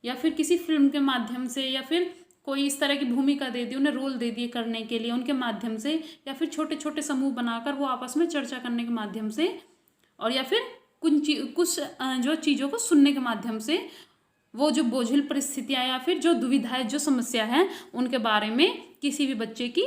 या फिर किसी फिल्म के माध्यम से या फिर कोई इस तरह की भूमिका दे दी, उन्हें रोल दे दिए करने के लिए, उनके माध्यम से या फिर छोटे छोटे समूह बनाकर वो आपस में चर्चा करने के माध्यम से और या फिर कुछ जो चीज़ों को सुनने के माध्यम से वो जो बोझिल परिस्थितियाँ या फिर जो दुविधाएं, जो समस्या है, उनके बारे में किसी भी बच्चे की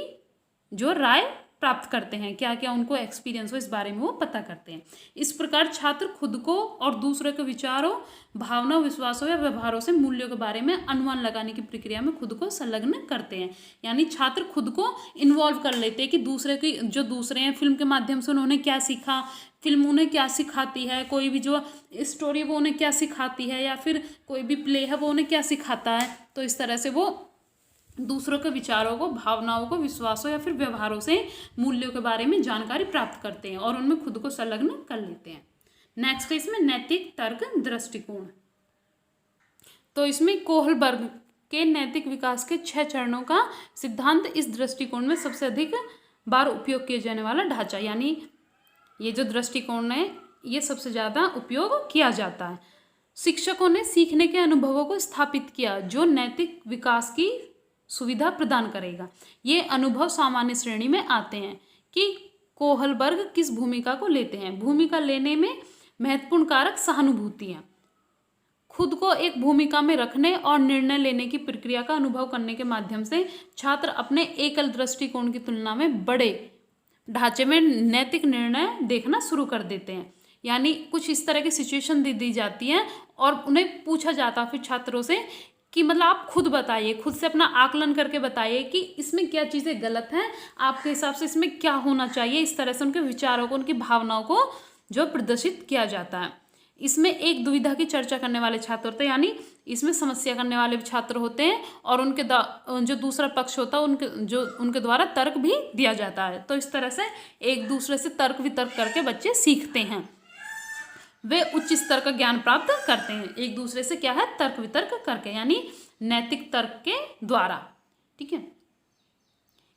जो राय प्राप्त करते हैं, क्या क्या उनको एक्सपीरियंस हो इस बारे में वो पता करते हैं। इस प्रकार छात्र खुद को और दूसरे के विचारों, भावनाओं, विश्वासों या व्यवहारों से मूल्यों के बारे में अनुमान लगाने की प्रक्रिया में खुद को संलग्न करते हैं। यानी छात्र खुद को इन्वॉल्व कर लेते हैं कि दूसरे हैं, फिल्म के माध्यम से उन्होंने क्या सीखा, फिल्म उन्हें क्या सिखाती है, कोई भी जो स्टोरी वो उन्हें क्या सिखाती है या फिर कोई भी प्ले है वो उन्हें क्या सिखाता है। तो इस तरह से वो दूसरों के विचारों को, भावनाओं को, विश्वासों या फिर व्यवहारों से मूल्यों के बारे में जानकारी प्राप्त करते हैं और उनमें खुद को संलग्न कर लेते हैं। नेक्स्ट है इसमें नैतिक तर्क दृष्टिकोण। तो इसमें कोहलबर्ग के नैतिक विकास के 6 चरणों का सिद्धांत इस दृष्टिकोण में सबसे अधिक बार उपयोग किए जाने वाला ढांचा। यानी ये जो दृष्टिकोण है ये सबसे ज़्यादा उपयोग किया जाता है। शिक्षकों ने सीखने के अनुभवों को स्थापित किया जो नैतिक विकास की सुविधा प्रदान करेगा। ये अनुभव सामान्य श्रेणी में आते हैं कि कोहलबर्ग किस भूमिका को लेते हैं। भूमिका लेने में महत्वपूर्ण कारक सहानुभूति है। खुद को एक भूमिका में रखने और निर्णय लेने की प्रक्रिया का अनुभव करने के माध्यम से छात्र अपने एकल दृष्टिकोण की तुलना में बड़े ढांचे में नैतिक निर्णय देखना शुरू कर देते हैं। यानी कुछ इस तरह की सिचुएशन दी जाती है और उन्हें पूछा जाता है फिर छात्रों से कि मतलब आप खुद बताइए, खुद से अपना आकलन करके बताइए कि इसमें क्या चीज़ें गलत हैं, आपके हिसाब से इसमें क्या होना चाहिए। इस तरह से उनके विचारों को, उनकी भावनाओं को जो प्रदर्शित किया जाता है। इसमें एक दुविधा की चर्चा करने वाले छात्र होते हैं, यानी इसमें समस्या करने वाले छात्र होते हैं और उनके जो दूसरा पक्ष होता है उनके द्वारा तर्क भी दिया जाता है। तो इस तरह से एक दूसरे से तर्क वितर्क करके बच्चे सीखते हैं, वे उच्च स्तर का ज्ञान प्राप्त करते हैं एक दूसरे से क्या है, तर्क वितर्क करके, यानी नैतिक तर्क के द्वारा। ठीक है,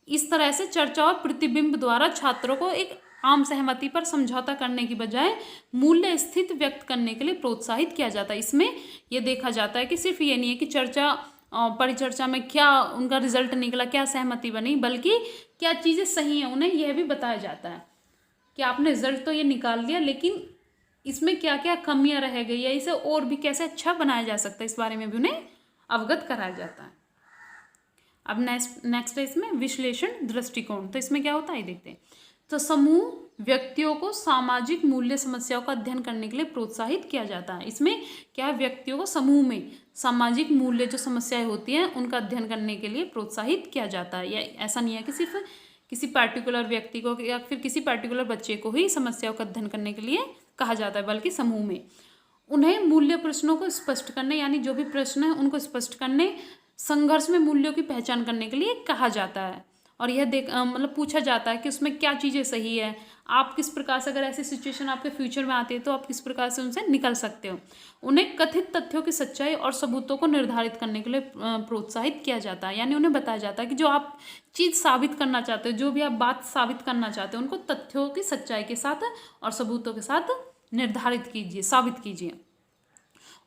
इस तरह से चर्चा और प्रतिबिंब द्वारा छात्रों को एक आम सहमति पर समझौता करने की बजाय मूल्य स्थित व्यक्त करने के लिए प्रोत्साहित किया जाता है। इसमें यह देखा जाता है कि सिर्फ ये नहीं है कि परिचर्चा में क्या उनका रिजल्ट निकला, क्या सहमति बनी, बल्कि क्या चीज़ें सही हैं उन्हें यह भी बताया जाता है कि आपने रिजल्ट तो ये निकाल लिया लेकिन इसमें क्या क्या कमियां रह गई है, इसे और भी कैसे अच्छा बनाया जा सकता है, इस बारे में भी उन्हें अवगत कराया जाता है। अब नेक्स्ट है इसमें विश्लेषण दृष्टिकोण। तो इसमें क्या होता है देखते हैं। तो समूह व्यक्तियों को सामाजिक मूल्य समस्याओं का अध्ययन करने के लिए प्रोत्साहित किया जाता है। इसमें क्या है, व्यक्तियों को समूह में सामाजिक मूल्य जो समस्याएं होती हैं उनका अध्ययन करने के लिए प्रोत्साहित किया जाता है। या ऐसा नहीं है कि सिर्फ किसी पार्टिकुलर व्यक्ति को या फिर किसी पार्टिकुलर बच्चे को ही समस्याओं का अध्ययन करने के लिए कहा जाता है, बल्कि समूह में उन्हें मूल्य प्रश्नों को स्पष्ट करने, यानी जो भी प्रश्न है उनको स्पष्ट करने, संघर्ष में मूल्यों की पहचान करने के लिए कहा जाता है। और यह मतलब पूछा जाता है कि उसमें क्या चीज़ें सही है, आप किस प्रकार से, अगर ऐसी सिचुएशन आपके फ्यूचर में आती है तो आप किस प्रकार से उनसे निकल सकते हो। उन्हें कथित तथ्यों की सच्चाई और सबूतों को निर्धारित करने के लिए प्रोत्साहित किया जाता है। यानी उन्हें बताया जाता है कि जो आप चीज़ साबित करना चाहते हो, जो भी आप बात साबित करना चाहते हो, उनको तथ्यों की सच्चाई के साथ और सबूतों के साथ निर्धारित कीजिए, साबित कीजिए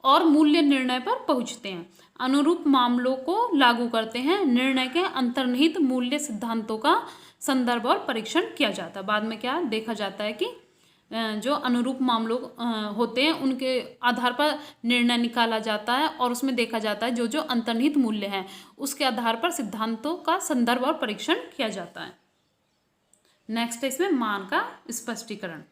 और मूल्य निर्णय पर पहुंचते हैं। अनुरूप मामलों को लागू करते हैं। निर्णय के अंतर्निहित मूल्य सिद्धांतों का संदर्भ और परीक्षण किया जाता है। बाद में क्या देखा जाता है कि जो अनुरूप मामलों होते हैं उनके आधार पर निर्णय निकाला जाता है और उसमें देखा जाता है जो जो अंतर्निहित मूल्य हैं उसके आधार पर सिद्धांतों का संदर्भ और परीक्षण किया जाता है। नेक्स्ट है इसमें मान का स्पष्टीकरण।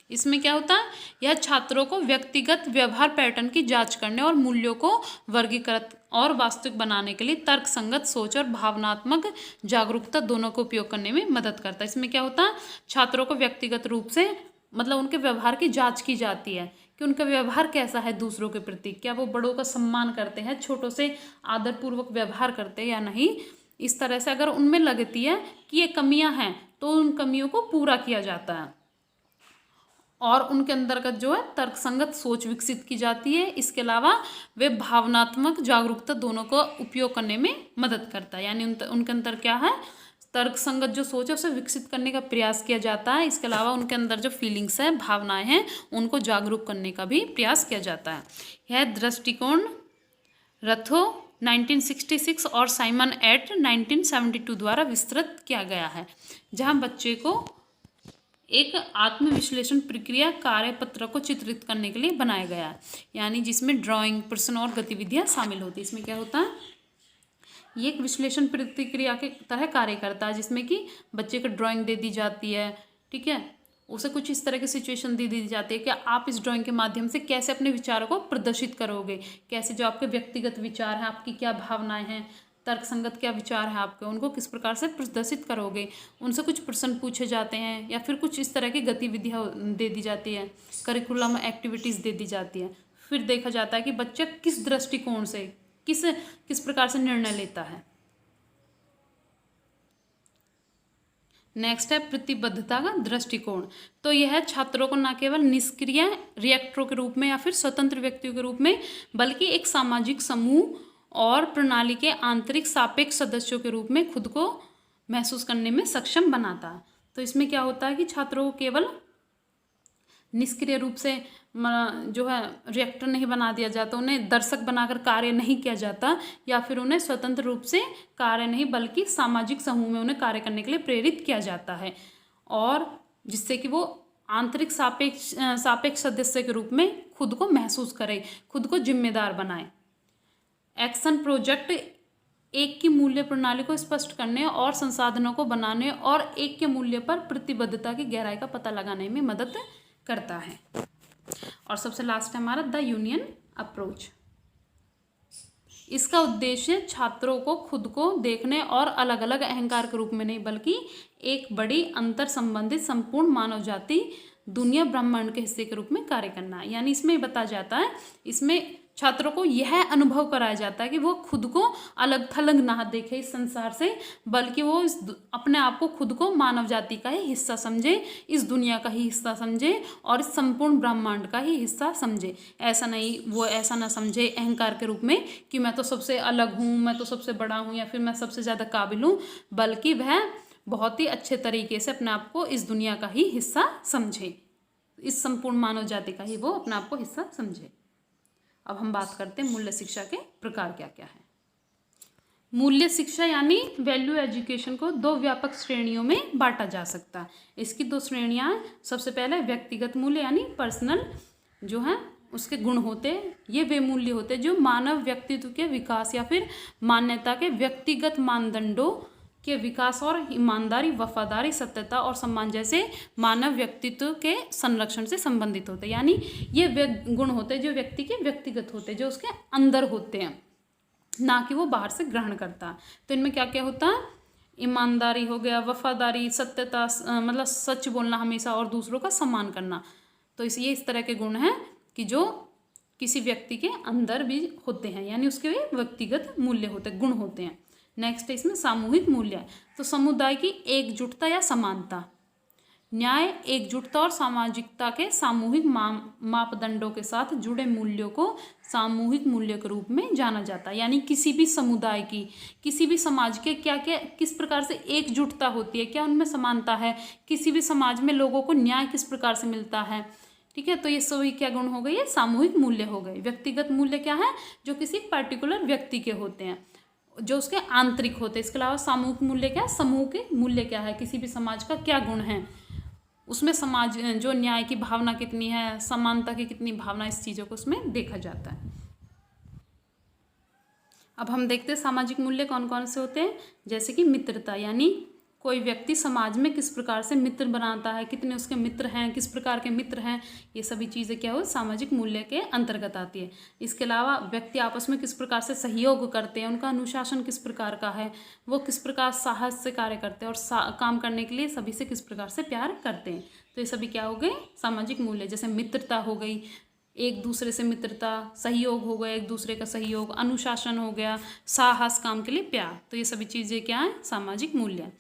इसमें क्या होता है, यह छात्रों को व्यक्तिगत व्यवहार पैटर्न की जांच करने और मूल्यों को वर्गीकृत और वास्तविक बनाने के लिए तर्क संगत सोच और भावनात्मक जागरूकता दोनों को उपयोग करने में मदद करता है। इसमें क्या होता है, छात्रों को व्यक्तिगत रूप से मतलब उनके व्यवहार की जांच की जाती है कि उनका व्यवहार कैसा है दूसरों के प्रति, क्या वो बड़ों का सम्मान करते हैं, छोटों से आदरपूर्वक व्यवहार करते हैं या नहीं। इस तरह से अगर उनमें लगती है कि ये कमियां हैं तो उन कमियों को पूरा किया जाता है और उनके अंतर्गत जो है तर्कसंगत सोच विकसित की जाती है। इसके अलावा वे भावनात्मक जागरूकता दोनों को उपयोग करने में मदद करता है। यानी उनके अंदर क्या है, तर्कसंगत जो सोच है उसे विकसित करने का प्रयास किया जाता है। इसके अलावा उनके अंदर जो फीलिंग्स है, भावनाएं हैं, उनको जागरूक करने का भी प्रयास किया जाता है। यह दृष्टिकोण रथो 1966 और साइमन एट 1972 द्वारा विस्तृत किया गया है, जहाँ बच्चे को एक आत्मविश्लेषण प्रक्रिया कार्यपत्र को चित्रित करने के लिए बनाया गया है। यानी जिसमें ड्राइंग, प्रश्न और गतिविधियां शामिल होती है। इसमें क्या होता है, ये एक विश्लेषण प्रतिक्रिया के तरह कार्य करता है, जिसमें कि बच्चे को ड्राइंग दे दी जाती है, ठीक है, उसे कुछ इस तरह की सिचुएशन दे दी जाती है कि आप इस ड्राइंग के माध्यम से कैसे अपने विचारों को प्रदर्शित करोगे, कैसे जो आपके व्यक्तिगत विचार हैं, आपकी क्या भावनाएं हैं, तर्कसंगत क्या विचार है आपके, उनको किस प्रकार से प्रदर्शित करोगे। उनसे कुछ प्रश्न पूछे जाते हैं या फिर कुछ इस तरह की गतिविधियाँ दे दी जाती है, करिकुलम एक्टिविटीज़ दे दी जाती है। फिर देखा जाता है कि बच्चा किस दृष्टिकोण से किस प्रकार से निर्णय लेता है। नेक्स्ट है प्रतिबद्धता का दृष्टिकोण। तो यह छात्रों को न केवल निष्क्रिय रिएक्टरों के रूप में या फिर स्वतंत्र व्यक्तियों के रूप में, बल्कि एक सामाजिक समूह और प्रणाली के आंतरिक सापेक्ष सदस्यों के रूप में खुद को महसूस करने में सक्षम बनाता है। तो इसमें क्या होता है कि छात्रों को केवल निष्क्रिय रूप से जो है रिएक्टर नहीं बना दिया जाता, उन्हें दर्शक बनाकर कार्य नहीं किया जाता, या फिर उन्हें स्वतंत्र रूप से कार्य नहीं बल्कि सामाजिक समूह में उन्हें कार्य करने के लिए प्रेरित किया जाता है, और जिससे कि वो आंतरिक सापेक्ष सदस्य के रूप में खुद को महसूस करे, खुद को जिम्मेदार बनाए। एक्शन प्रोजेक्ट एक की मूल्य प्रणाली को स्पष्ट करने और संसाधनों को बनाने और एक के मूल्य पर प्रतिबद्धता की गहराई का पता लगाने में मदद करता है। और सबसे लास्ट है हमारा द यूनियन अप्रोच। इसका उद्देश्य छात्रों को खुद को देखने और अलग अलग अहंकार के रूप में नहीं, बल्कि एक बड़ी अंतर संबंधित संपूर्ण मानव जाति दुनिया ब्रह्मांड के हिस्से के रूप में कार्य करना है। यानी इसमें बताया जाता है, इसमें छात्रों को यह अनुभव कराया जाता है कि वो खुद को अलग थलग ना देखे इस संसार से, बल्कि वो अपने आप को खुद को मानव जाति का ही हिस्सा समझे, इस दुनिया का ही हिस्सा समझे और इस संपूर्ण ब्रह्मांड का ही हिस्सा समझे। ऐसा नहीं, वो ऐसा ना समझे अहंकार के रूप में कि मैं तो सबसे अलग हूँ, मैं तो सबसे बड़ा हूँ या फिर मैं सबसे ज़्यादा काबिल हूँ, बल्कि वह बहुत ही अच्छे तरीके से अपने आप को इस दुनिया का ही हिस्सा समझे, इस संपूर्ण मानव जाति का ही वो अपने आप को हिस्सा समझे। अब हम बात करते हैं मूल्य शिक्षा के प्रकार क्या क्या है। मूल्य शिक्षा यानी वैल्यू एजुकेशन को दो व्यापक श्रेणियों में बांटा जा सकता है। इसकी दो श्रेणियां हैं। सबसे पहले व्यक्तिगत मूल्य यानी पर्सनल जो है उसके गुण होते हैं, ये वे मूल्य होते हैं जो मानव व्यक्तित्व के विकास या फिर मान्यता के व्यक्तिगत मानदंडों के विकास और ईमानदारी, वफादारी, सत्यता और सम्मान जैसे मानव व्यक्तित्व के संरक्षण से संबंधित होते हैं। यानी ये गुण होते हैं जो व्यक्ति के व्यक्तिगत होते हैं, जो उसके अंदर होते हैं, ना कि वो बाहर से ग्रहण करता है। तो इनमें क्या क्या होता है? ईमानदारी हो गया, वफादारी, सत्यता, मतलब सच बोलना हमेशा, और दूसरों का सम्मान करना। तो इस तरह के गुण हैं कि जो किसी व्यक्ति के अंदर भी होते हैं, यानी उसके व्यक्तिगत मूल्य होते हैं, गुण होते हैं। नेक्स्ट है इसमें सामूहिक मूल्य। तो समुदाय की एकजुटता या समानता, न्याय, एकजुटता और सामाजिकता के सामूहिक मापदंडों के साथ जुड़े मूल्यों को सामूहिक मूल्य के रूप में जाना जाता है। यानी किसी भी समुदाय की, किसी भी समाज के क्या क्या किस प्रकार से एकजुटता होती है, क्या उनमें समानता है, किसी भी समाज में लोगों को न्याय किस प्रकार से मिलता है, ठीक है। तो ये सभी क्या गुण हो गए? ये सामूहिक मूल्य हो गए। व्यक्तिगत मूल्य क्या है? जो किसी पर्टिकुलर व्यक्ति के होते हैं, जो उसके आंतरिक होते हैं। इसके अलावा सामूहिक मूल्य क्या है? समूह के मूल्य क्या है, किसी भी समाज का क्या गुण है, उसमें समाज जो न्याय की भावना कितनी है, समानता की कितनी भावना, इस चीज़ों को उसमें देखा जाता है। अब हम देखते हैं सामाजिक मूल्य कौन कौन से होते हैं। जैसे कि मित्रता, यानी कोई व्यक्ति समाज में किस प्रकार से मित्र बनाता है, कितने उसके मित्र हैं, किस प्रकार के मित्र हैं, ये सभी चीज़ें क्या हो? सामाजिक मूल्य के अंतर्गत आती है। इसके अलावा व्यक्ति आपस में किस प्रकार से सहयोग करते हैं, उनका अनुशासन किस प्रकार का है, वो किस प्रकार साहस से कार्य करते हैं और काम करने के लिए सभी से किस प्रकार से प्यार करते हैं। तो ये सभी क्या हो गए? सामाजिक मूल्य। जैसे मित्रता हो गई, एक दूसरे से मित्रता, सहयोग हो गया, एक दूसरे का सहयोग, अनुशासन हो गया, साहस, काम के लिए प्यार। तो ये सभी चीज़ें क्या है? सामाजिक मूल्य।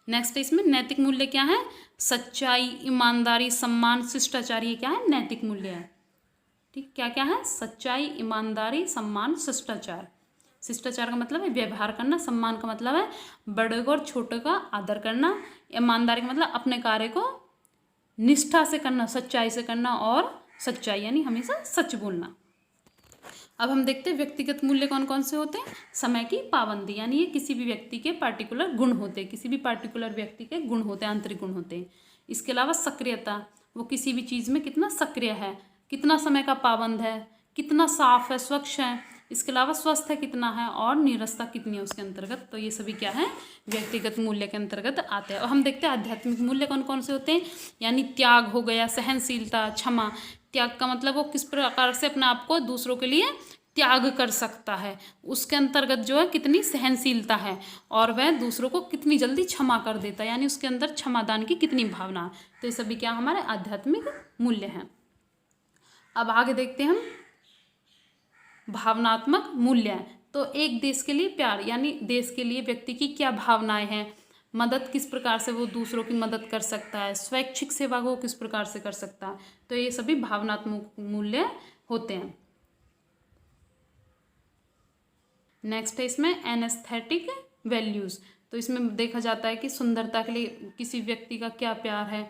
नेक्स्ट है इसमें नैतिक मूल्य क्या है? सच्चाई, ईमानदारी, सम्मान, शिष्टाचार, ये क्या है? नैतिक मूल्य है। ठीक, क्या क्या है? सच्चाई, ईमानदारी, सम्मान, शिष्टाचार। शिष्टाचार का मतलब है व्यवहार करना, सम्मान का मतलब है बड़े और छोटे का आदर करना, ईमानदारी का मतलब अपने कार्य को निष्ठा से करना, सच्चाई से करना, और सच्चाई यानी हमेशा सच बोलना। अब हम देखते हैं व्यक्तिगत मूल्य कौन कौन से होते हैं। समय की पाबंदी, यानी ये किसी भी व्यक्ति के पार्टिकुलर गुण होते हैं, किसी भी पार्टिकुलर व्यक्ति के गुण होते हैं, आंतरिक गुण होते हैं। इसके अलावा सक्रियता, वो किसी भी चीज़ में कितना सक्रिय है, कितना समय का पाबंद है, कितना साफ है, स्वच्छ है। इसके अलावा स्वस्थ है कितना है, और नीरसता कितनी है उसके अंतर्गत। तो ये सभी क्या है? व्यक्तिगत मूल्य के अंतर्गत आते हैं। और हम देखते हैं आध्यात्मिक मूल्य कौन कौन से होते हैं। यानी त्याग हो गया, सहनशीलता, क्षमा। त्याग का मतलब वो किस प्रकार से अपने आप को दूसरों के लिए त्याग कर सकता है, उसके अंतर्गत जो है कितनी सहनशीलता है, और वह दूसरों को कितनी जल्दी क्षमा कर देता है, यानी उसके अंदर क्षमादान की कितनी भावना है। तो ये सभी क्या हमारे आध्यात्मिक मूल्य हैं। अब आगे देखते हैं हम भावनात्मक मूल्य। तो एक देश के लिए प्यार, यानी देश के लिए व्यक्ति की क्या भावनाएं हैं, मदद किस प्रकार से वो दूसरों की मदद कर सकता है, स्वैच्छिक सेवा को किस प्रकार से कर सकता है। तो ये सभी भावनात्मक मूल्य होते हैं। नेक्स्ट है इसमें एनेस्थेटिक वैल्यूज़। तो इसमें देखा जाता है कि सुंदरता के लिए किसी व्यक्ति का क्या प्यार है,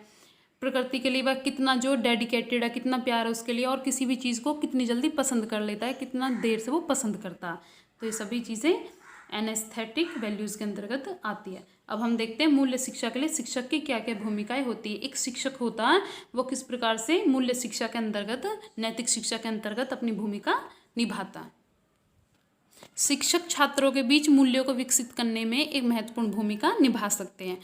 प्रकृति के लिए वह कितना जो डेडिकेटेड है, कितना प्यार है उसके लिए, और किसी भी चीज़ को कितनी जल्दी पसंद कर लेता है, कितना देर से वो पसंद करता है। तो ये सभी चीज़ें एनेस्थेटिक वैल्यूज़ के अंतर्गत आती है। अब हम देखते हैं मूल्य शिक्षा के लिए शिक्षक की क्या क्या भूमिकाएं होती है। एक शिक्षक होता है वो किस प्रकार से मूल्य शिक्षा के अंतर्गत, नैतिक शिक्षा के अंतर्गत अपनी भूमिका निभाता है। शिक्षक छात्रों के बीच मूल्यों को विकसित करने में एक महत्वपूर्ण भूमिका निभा सकते हैं।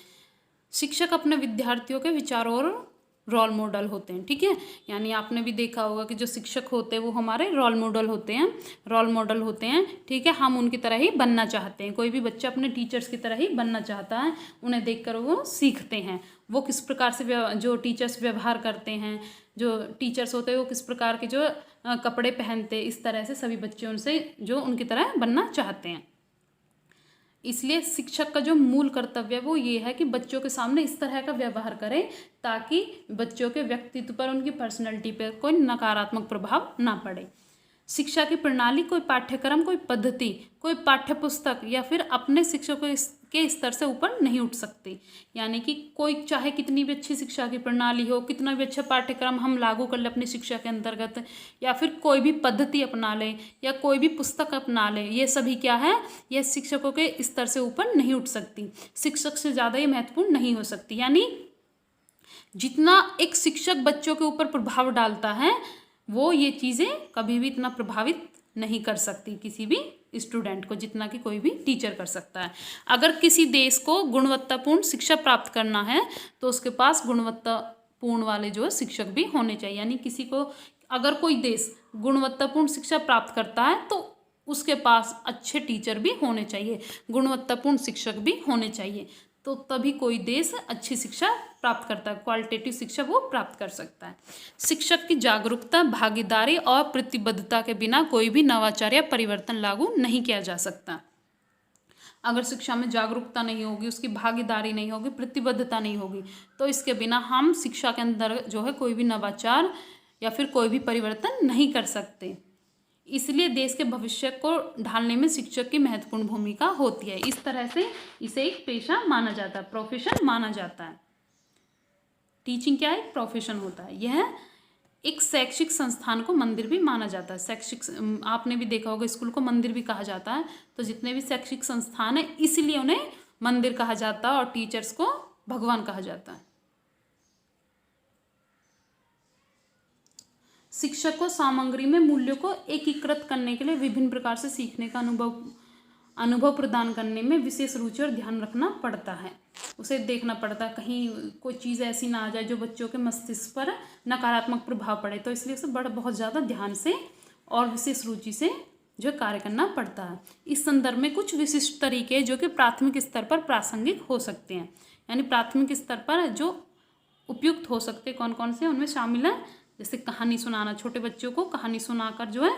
शिक्षक अपने विद्यार्थियों के विचारों और रोल मॉडल होते हैं, ठीक है। यानी आपने भी देखा होगा कि जो शिक्षक होते हैं वो हमारे रोल मॉडल होते हैं, ठीक है। हम उनकी तरह ही बनना चाहते हैं। कोई भी बच्चा अपने टीचर्स की तरह ही बनना चाहता है, उन्हें देखकर वो सीखते हैं। वो किस प्रकार से जो टीचर्स व्यवहार करते हैं, जो टीचर्स होते हैं वो किस प्रकार के जो कपड़े पहनते हैं, इस तरह से सभी बच्चे उनसे जो उनकी तरह बनना चाहते हैं। इसलिए शिक्षक का जो मूल कर्तव्य है वो ये है कि बच्चों के सामने इस तरह का व्यवहार करें ताकि बच्चों के व्यक्तित्व पर, उनकी पर्सनैलिटी पर कोई नकारात्मक प्रभाव ना पड़े। शिक्षा की प्रणाली कोई पाठ्यक्रम, कोई पद्धति, कोई पाठ्यपुस्तक या फिर अपने शिक्षकों के स्तर से ऊपर नहीं उठ सकती। यानी कि कोई चाहे कितनी भी अच्छी शिक्षा की प्रणाली हो, कितना भी अच्छा पाठ्यक्रम हम लागू कर ले अपनी शिक्षा के अंतर्गत, या फिर कोई भी पद्धति अपना ले या कोई भी पुस्तक अपना ले, ये सभी क्या है, यह शिक्षकों के स्तर से ऊपर नहीं उठ सकती, शिक्षक से ज़्यादा ये महत्वपूर्ण नहीं हो सकती। यानी जितना एक शिक्षक बच्चों के ऊपर प्रभाव डालता है वो ये चीज़ें कभी भी इतना प्रभावित नहीं कर सकती किसी भी स्टूडेंट को जितना कि कोई भी टीचर कर सकता है। अगर किसी देश को गुणवत्तापूर्ण शिक्षा प्राप्त करना है तो उसके पास गुणवत्तापूर्ण वाले जो है शिक्षक भी होने चाहिए। यानी किसी को, अगर कोई देश गुणवत्तापूर्ण शिक्षा प्राप्त करता है तो उसके पास अच्छे टीचर भी होने चाहिए, गुणवत्तापूर्ण शिक्षक भी होने चाहिए, तो तभी कोई देश अच्छी शिक्षा प्राप्त करता है, क्वालिटेटिव शिक्षा वो प्राप्त कर सकता है। शिक्षक की जागरूकता, भागीदारी और प्रतिबद्धता के बिना कोई भी नवाचार या परिवर्तन लागू नहीं किया जा सकता। अगर शिक्षा में जागरूकता नहीं होगी, उसकी भागीदारी नहीं होगी, प्रतिबद्धता नहीं होगी, तो इसके बिना हम शिक्षा के अंदर जो है कोई भी नवाचार या फिर कोई भी परिवर्तन नहीं कर सकते। इसलिए देश के भविष्य को ढालने में शिक्षक की महत्वपूर्ण भूमिका होती है। इस तरह से इसे एक पेशा माना जाता है, प्रोफेशन माना जाता है। टीचिंग क्या है? एक प्रोफेशन होता है। यह एक शैक्षिक संस्थान को मंदिर भी माना जाता है। शैक्षिक, आपने भी देखा होगा स्कूल को मंदिर भी कहा जाता है। तो जितने भी शैक्षिक संस्थान है इसलिए उन्हें मंदिर कहा जाता है और टीचर्स को भगवान कहा जाता है। शिक्षक को सामग्री में मूल्यों को एकीकृत करने के लिए विभिन्न प्रकार से सीखने का अनुभव प्रदान करने में विशेष रुचि और ध्यान रखना पड़ता है। उसे देखना पड़ता है कहीं कोई चीज़ ऐसी ना आ जाए जो बच्चों के मस्तिष्क पर नकारात्मक प्रभाव पड़े, तो इसलिए उसे बहुत ज़्यादा ध्यान से और विशेष रुचि से जो कार्य करना पड़ता है। इस संदर्भ में कुछ विशिष्ट तरीके जो कि प्राथमिक स्तर पर प्रासंगिक हो सकते हैं, यानी प्राथमिक स्तर पर जो उपयुक्त हो सकते कौन कौन से उनमें शामिल है, जैसे कहानी सुनाना। छोटे बच्चों को कहानी सुनाकर जो है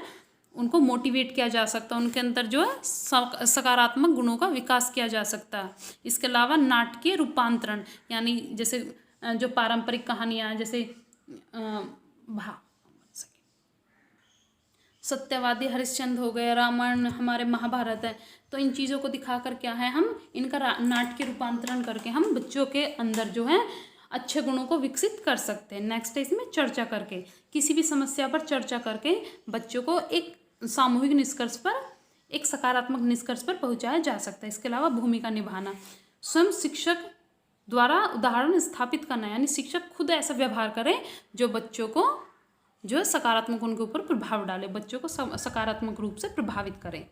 उनको मोटिवेट किया जा सकता है, उनके अंदर जो है सकारात्मक गुणों का विकास किया जा सकता है। इसके अलावा नाटकीय रूपांतरण, यानी जैसे जो पारंपरिक कहानियाँ जैसे सत्यवादी हरिश्चंद्र हो गए, रामायण हमारे महाभारत है, तो इन चीज़ों को दिखाकर क्या है हम इनका नाटकीय रूपांतरण करके हम बच्चों के अंदर जो है अच्छे गुणों को विकसित कर सकते हैं। नेक्स्ट है इसमें चर्चा करके, किसी भी समस्या पर चर्चा करके बच्चों को एक सामूहिक निष्कर्ष पर, एक सकारात्मक निष्कर्ष पर पहुंचाया जा सकता है। इसके अलावा भूमिका निभाना, स्वयं शिक्षक द्वारा उदाहरण स्थापित करना, यानी शिक्षक खुद ऐसा व्यवहार करे जो बच्चों को जो सकारात्मक उनके ऊपर प्रभाव डाले, बच्चों को सकारात्मक रूप से प्रभावित करे।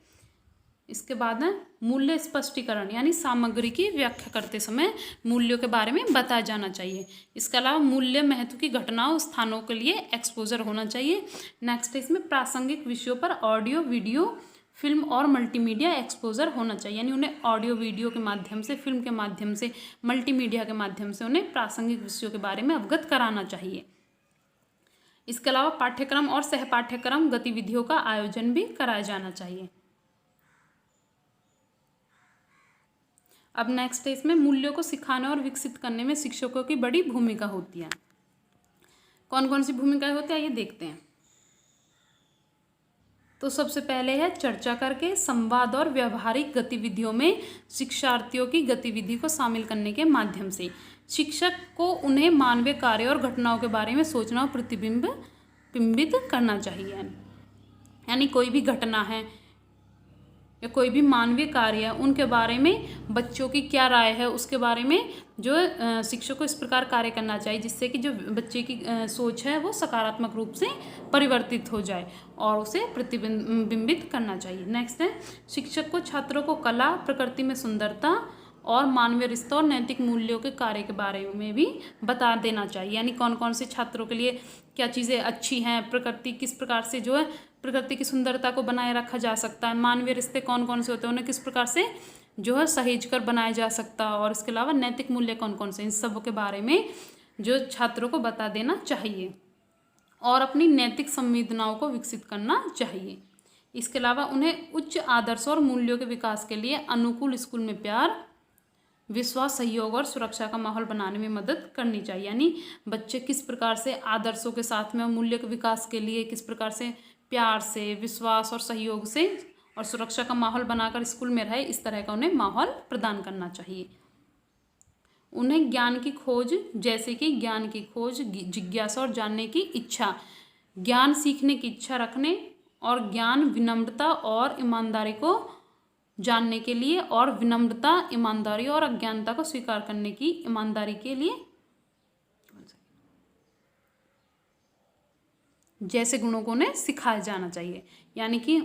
इसके बाद है मूल्य स्पष्टीकरण, यानी सामग्री की व्याख्या करते समय मूल्यों के बारे में बताया जाना चाहिए। इसके अलावा मूल्य महत्व की घटनाओं स्थानों के लिए एक्सपोजर होना चाहिए। नेक्स्ट है इसमें प्रासंगिक विषयों पर ऑडियो, वीडियो, फिल्म और मल्टीमीडिया एक्सपोजर होना चाहिए, यानी उन्हें ऑडियो वीडियो के माध्यम से, फिल्म के माध्यम से, मल्टीमीडिया के माध्यम से उन्हें प्रासंगिक विषयों के बारे में अवगत कराना चाहिए। इसके अलावा पाठ्यक्रम और सह पाठ्यक्रम गतिविधियों का आयोजन भी कराया जाना चाहिए। अब नेक्स्ट है इसमें मूल्यों को सिखाने और विकसित करने में शिक्षकों की बड़ी भूमिका होती है। कौन कौन सी भूमिकाएं होती है ये देखते हैं। तो सबसे पहले है चर्चा करके, संवाद और व्यवहारिक गतिविधियों में शिक्षार्थियों की गतिविधि को शामिल करने के माध्यम से शिक्षक को उन्हें मानवीय कार्य और घटनाओं के बारे में सोचना और प्रतिबिंबित करना चाहिए। यानी कोई भी घटना है या कोई भी मानवीय कार्य है उनके बारे में बच्चों की क्या राय है उसके बारे में जो शिक्षक को इस प्रकार कार्य करना चाहिए जिससे कि जो बच्चे की सोच है वो सकारात्मक रूप से परिवर्तित हो जाए और उसे प्रतिबिंबित करना चाहिए। नेक्स्ट है शिक्षक को छात्रों को कला, प्रकृति में सुंदरता और मानवीय रिश्तों और नैतिक मूल्यों के कार्य के बारे में भी बता देना चाहिए। यानी कौन कौन से छात्रों के लिए क्या चीज़ें अच्छी हैं, प्रकृति किस प्रकार से जो है प्रकृति की सुंदरता को बनाए रखा जा सकता है, मानवीय रिश्ते कौन कौन से होते हैं उन्हें किस प्रकार से जो है सहेज कर बनाया जा सकता है, और इसके अलावा नैतिक मूल्य कौन कौन से, इन सब के बारे में जो छात्रों को बता देना चाहिए और अपनी नैतिक संवेदनाओं को विकसित करना चाहिए। इसके अलावा उन्हें उच्च आदर्श और मूल्यों के विकास के लिए अनुकूल स्कूल में प्यार, विश्वास, सहयोग और सुरक्षा का माहौल बनाने में मदद करनी चाहिए। यानी बच्चे किस प्रकार से आदर्शों के साथ में मूल्य के विकास के लिए किस प्रकार से प्यार से, विश्वास और सहयोग से और सुरक्षा का माहौल बनाकर स्कूल में रहे, इस तरह का उन्हें माहौल प्रदान करना चाहिए। उन्हें ज्ञान की खोज, जैसे कि ज्ञान की खोज, जिज्ञासा और जानने की इच्छा, ज्ञान सीखने की इच्छा रखने और ज्ञान, विनम्रता और ईमानदारी को जानने के लिए और विनम्रता, ईमानदारी और अज्ञानता को स्वीकार करने की ईमानदारी के लिए जैसे गुणों को उन्हें सिखाया जाना चाहिए। यानी कि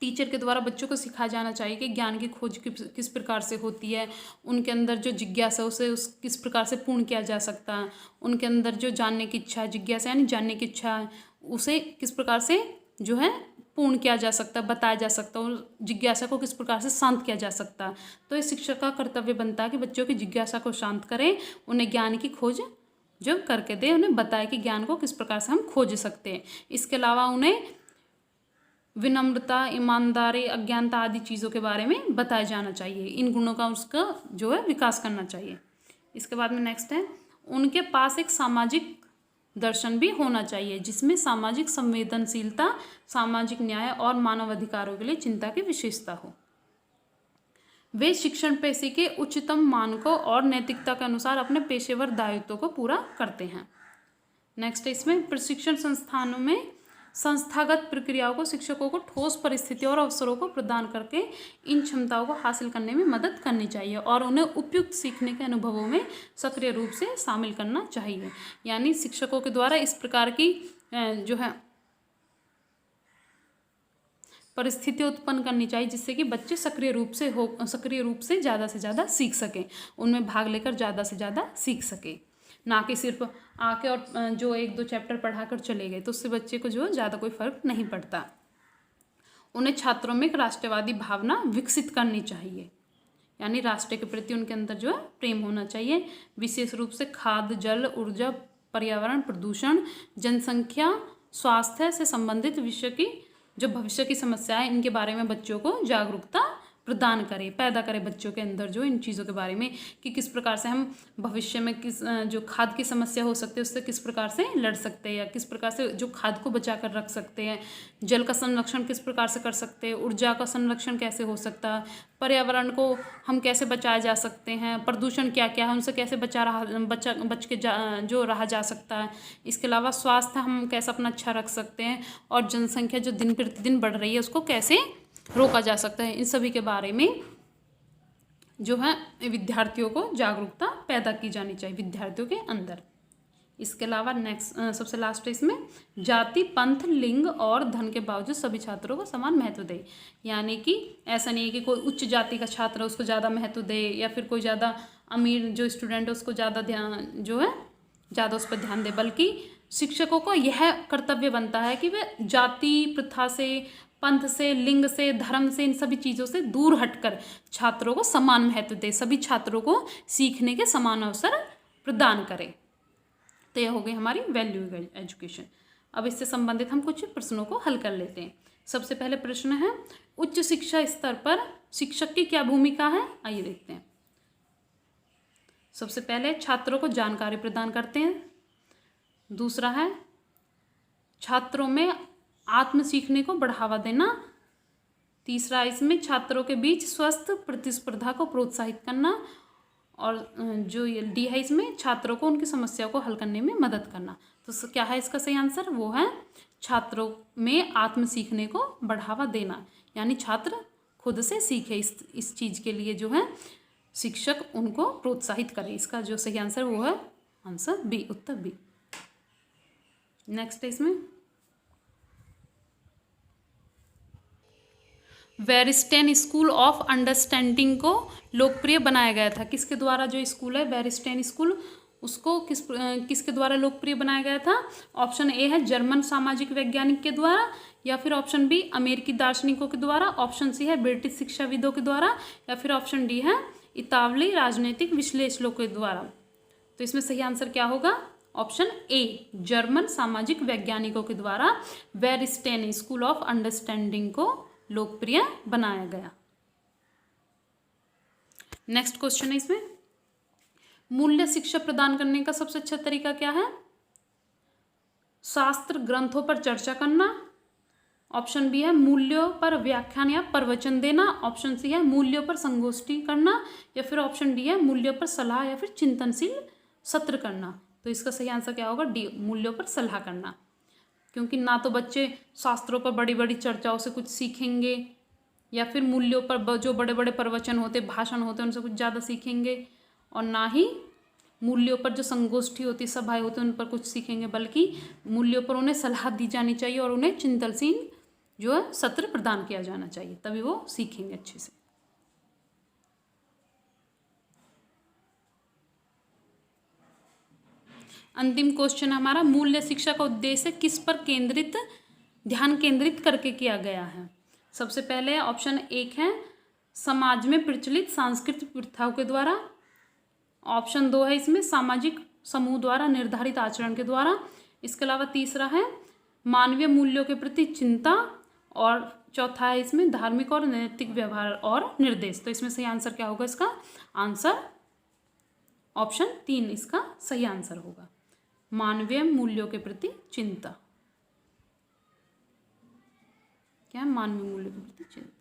टीचर के द्वारा बच्चों को सिखाया जाना चाहिए कि ज्ञान की खोज किस प्रकार से होती है, उनके अंदर जो जिज्ञासा उसे किस प्रकार से पूर्ण किया जा सकता है, उनके अंदर जो जानने की इच्छा, जिज्ञासा यानी जानने की इच्छा है, उसे किस प्रकार से जो है पूर्ण किया जा सकता है, बताया जा सकता है, और जिज्ञासा को किस प्रकार से शांत किया जा सकता है। तो इस शिक्षक का कर्तव्य बनता है कि बच्चों की जिज्ञासा को शांत करें, उन्हें ज्ञान की खोज जो करके दे, उन्हें बताए कि ज्ञान को किस प्रकार से हम खोज सकते हैं। इसके अलावा उन्हें विनम्रता, ईमानदारी, अज्ञानता आदि चीज़ों के बारे में बताया जाना चाहिए। इन गुणों का उसका जो है विकास करना चाहिए। इसके बाद में नेक्स्ट है, उनके पास एक सामाजिक दर्शन भी होना चाहिए जिसमें सामाजिक संवेदनशीलता, सामाजिक न्याय और मानव अधिकारों के लिए चिंता की विशेषता हो। वे शिक्षण पेशे के उच्चतम मानकों और नैतिकता के अनुसार अपने पेशेवर दायित्वों को पूरा करते हैं। नेक्स्ट है इसमें, प्रशिक्षण संस्थानों में संस्थागत प्रक्रियाओं को शिक्षकों को ठोस परिस्थितियों और अवसरों को प्रदान करके इन क्षमताओं को हासिल करने में मदद करनी चाहिए और उन्हें उपयुक्त सीखने के अनुभवों में सक्रिय रूप से शामिल करना चाहिए। यानी शिक्षकों के द्वारा इस प्रकार की जो है परिस्थिति उत्पन्न करनी चाहिए जिससे कि बच्चे सक्रिय रूप से ज़्यादा सीख सकें, उनमें भाग लेकर ज़्यादा से ज़्यादा सीख सकें, ना कि सिर्फ आके और जो 1-2 चैप्टर पढ़ा कर चले गए, तो उससे बच्चे को जो ज़्यादा कोई फर्क नहीं पड़ता। उन्हें छात्रों में एक राष्ट्रवादी भावना विकसित करनी चाहिए, यानी राष्ट्र के प्रति उनके अंदर जो है प्रेम होना चाहिए। विशेष रूप से खाद्य, जल, ऊर्जा, पर्यावरण, प्रदूषण, जनसंख्या, स्वास्थ्य से संबंधित विषय की जो भविष्य की समस्याएं, इनके बारे में बच्चों को जागरूकता प्रदान करें, पैदा करें बच्चों के अंदर जो इन चीज़ों के बारे में कि किस प्रकार से हम भविष्य में किस जो खाद की समस्या हो सकती है उससे किस प्रकार से लड़ सकते हैं, या किस प्रकार से जो खाद को बचा कर रख सकते हैं, जल का संरक्षण किस प्रकार से कर सकते हैं, ऊर्जा का संरक्षण कैसे हो सकता है, पर्यावरण को हम कैसे बचाया जा सकते हैं, प्रदूषण क्या क्या है उनसे कैसे बच के जो रहा जा सकता है। इसके अलावा स्वास्थ्य हम कैसे अपना अच्छा रख सकते हैं, और जनसंख्या जो दिन प्रतिदिन बढ़ रही है उसको कैसे रोका जा सकता है। इन सभी के बारे में जो है विद्यार्थियों को जागरूकता पैदा की जानी चाहिए विद्यार्थियों के अंदर। इसके अलावा नेक्स्ट सबसे लास्ट है इसमें, जाति, पंथ, लिंग और धन के बावजूद सभी छात्रों को समान महत्व दे। यानी कि ऐसा नहीं है कि कोई उच्च जाति का छात्र है उसको ज़्यादा महत्व दे, या फिर कोई ज़्यादा अमीर जो स्टूडेंट है उसको ज़्यादा ध्यान जो है ज़्यादा उस पर ध्यान दे, बल्कि शिक्षकों को यह कर्तव्य बनता है कि वे जाति प्रथा से, पंथ से, लिंग से, धर्म से, इन सभी चीज़ों से दूर हटकर छात्रों को समान महत्व दे, सभी छात्रों को सीखने के समान अवसर प्रदान करें। तो यह हो गई हमारी वैल्यू एजुकेशन। अब इससे संबंधित हम कुछ प्रश्नों को हल कर लेते हैं। सबसे पहले प्रश्न है, उच्च शिक्षा स्तर पर शिक्षक की क्या भूमिका है? आइए देखते हैं। सबसे पहले छात्रों को जानकारी प्रदान करते हैं। दूसरा है छात्रों में आत्म सीखने को बढ़ावा देना। तीसरा इसमें छात्रों के बीच स्वस्थ प्रतिस्पर्धा को प्रोत्साहित करना। और जो ये डी है इसमें छात्रों को उनकी समस्याओं को हल करने में मदद करना। तो क्या है इसका सही आंसर? वो है छात्रों में आत्म सीखने को बढ़ावा देना, यानी छात्र खुद से सीखे। इस चीज़ के लिए जो है शिक्षक उनको प्रोत्साहित करे। इसका जो सही आंसर वो है आंसर बी, उत्तर बी। नेक्स्ट है इसमें, वेरिस्टेन स्कूल ऑफ अंडरस्टैंडिंग को लोकप्रिय बनाया गया था। किसके द्वारा? जो स्कूल है वेरिस्टेन स्कूल, उसको किसके द्वारा लोकप्रिय बनाया गया था? ऑप्शन ए है जर्मन सामाजिक वैज्ञानिक के द्वारा, या फिर ऑप्शन बी अमेरिकी दार्शनिकों के द्वारा, ऑप्शन सी है ब्रिटिश शिक्षाविदों के द्वारा, या फिर ऑप्शन डी है इतावली राजनीतिक विश्लेषकों के द्वारा। तो इसमें सही आंसर क्या होगा? ऑप्शन ए, जर्मन सामाजिक वैज्ञानिकों के द्वारा वेरिस्टेन स्कूल ऑफ अंडरस्टैंडिंग को लोकप्रिय बनाया गया। नेक्स्ट क्वेश्चन है इसमें, मूल्य शिक्षा प्रदान करने का सबसे अच्छा तरीका क्या है? शास्त्र ग्रंथों पर चर्चा करना। ऑप्शन बी है मूल्यों पर व्याख्यान या प्रवचन देना। ऑप्शन सी है मूल्यों पर संगोष्ठी करना, या फिर ऑप्शन डी है मूल्यों पर सलाह या फिर चिंतनशील सत्र करना। तो इसका सही आंसर क्या होगा? डी, मूल्यों पर सलाह करना। क्योंकि ना तो बच्चे शास्त्रों पर बड़ी बड़ी चर्चाओं से कुछ सीखेंगे, या फिर मूल्यों पर जो बड़े बड़े प्रवचन होते, भाषण होते, उनसे कुछ ज़्यादा सीखेंगे, और ना ही मूल्यों पर जो संगोष्ठी होती, सभाएं होती, उन पर कुछ सीखेंगे, बल्कि मूल्यों पर उन्हें सलाह दी जानी चाहिए और उन्हें चिंतनशील जो है सत्र प्रदान किया जाना चाहिए, तभी वो सीखेंगे अच्छे से। अंतिम क्वेश्चन हमारा, मूल्य शिक्षा का उद्देश्य किस पर ध्यान केंद्रित करके किया गया है। सबसे पहले ऑप्शन 1 है समाज में प्रचलित सांस्कृतिक प्रथाओं के द्वारा। ऑप्शन 2 है इसमें सामाजिक समूह द्वारा निर्धारित आचरण के द्वारा। इसके अलावा तीसरा है मानवीय मूल्यों के प्रति चिंता, और चौथा है इसमें धार्मिक और नैतिक व्यवहार और निर्देश। तो इसमें सही आंसर क्या होगा? इसका आंसर ऑप्शन 3 इसका सही आंसर होगा, मानवीय मूल्यों के प्रति चिंता। क्या? मानवीय मूल्यों के प्रति चिंता।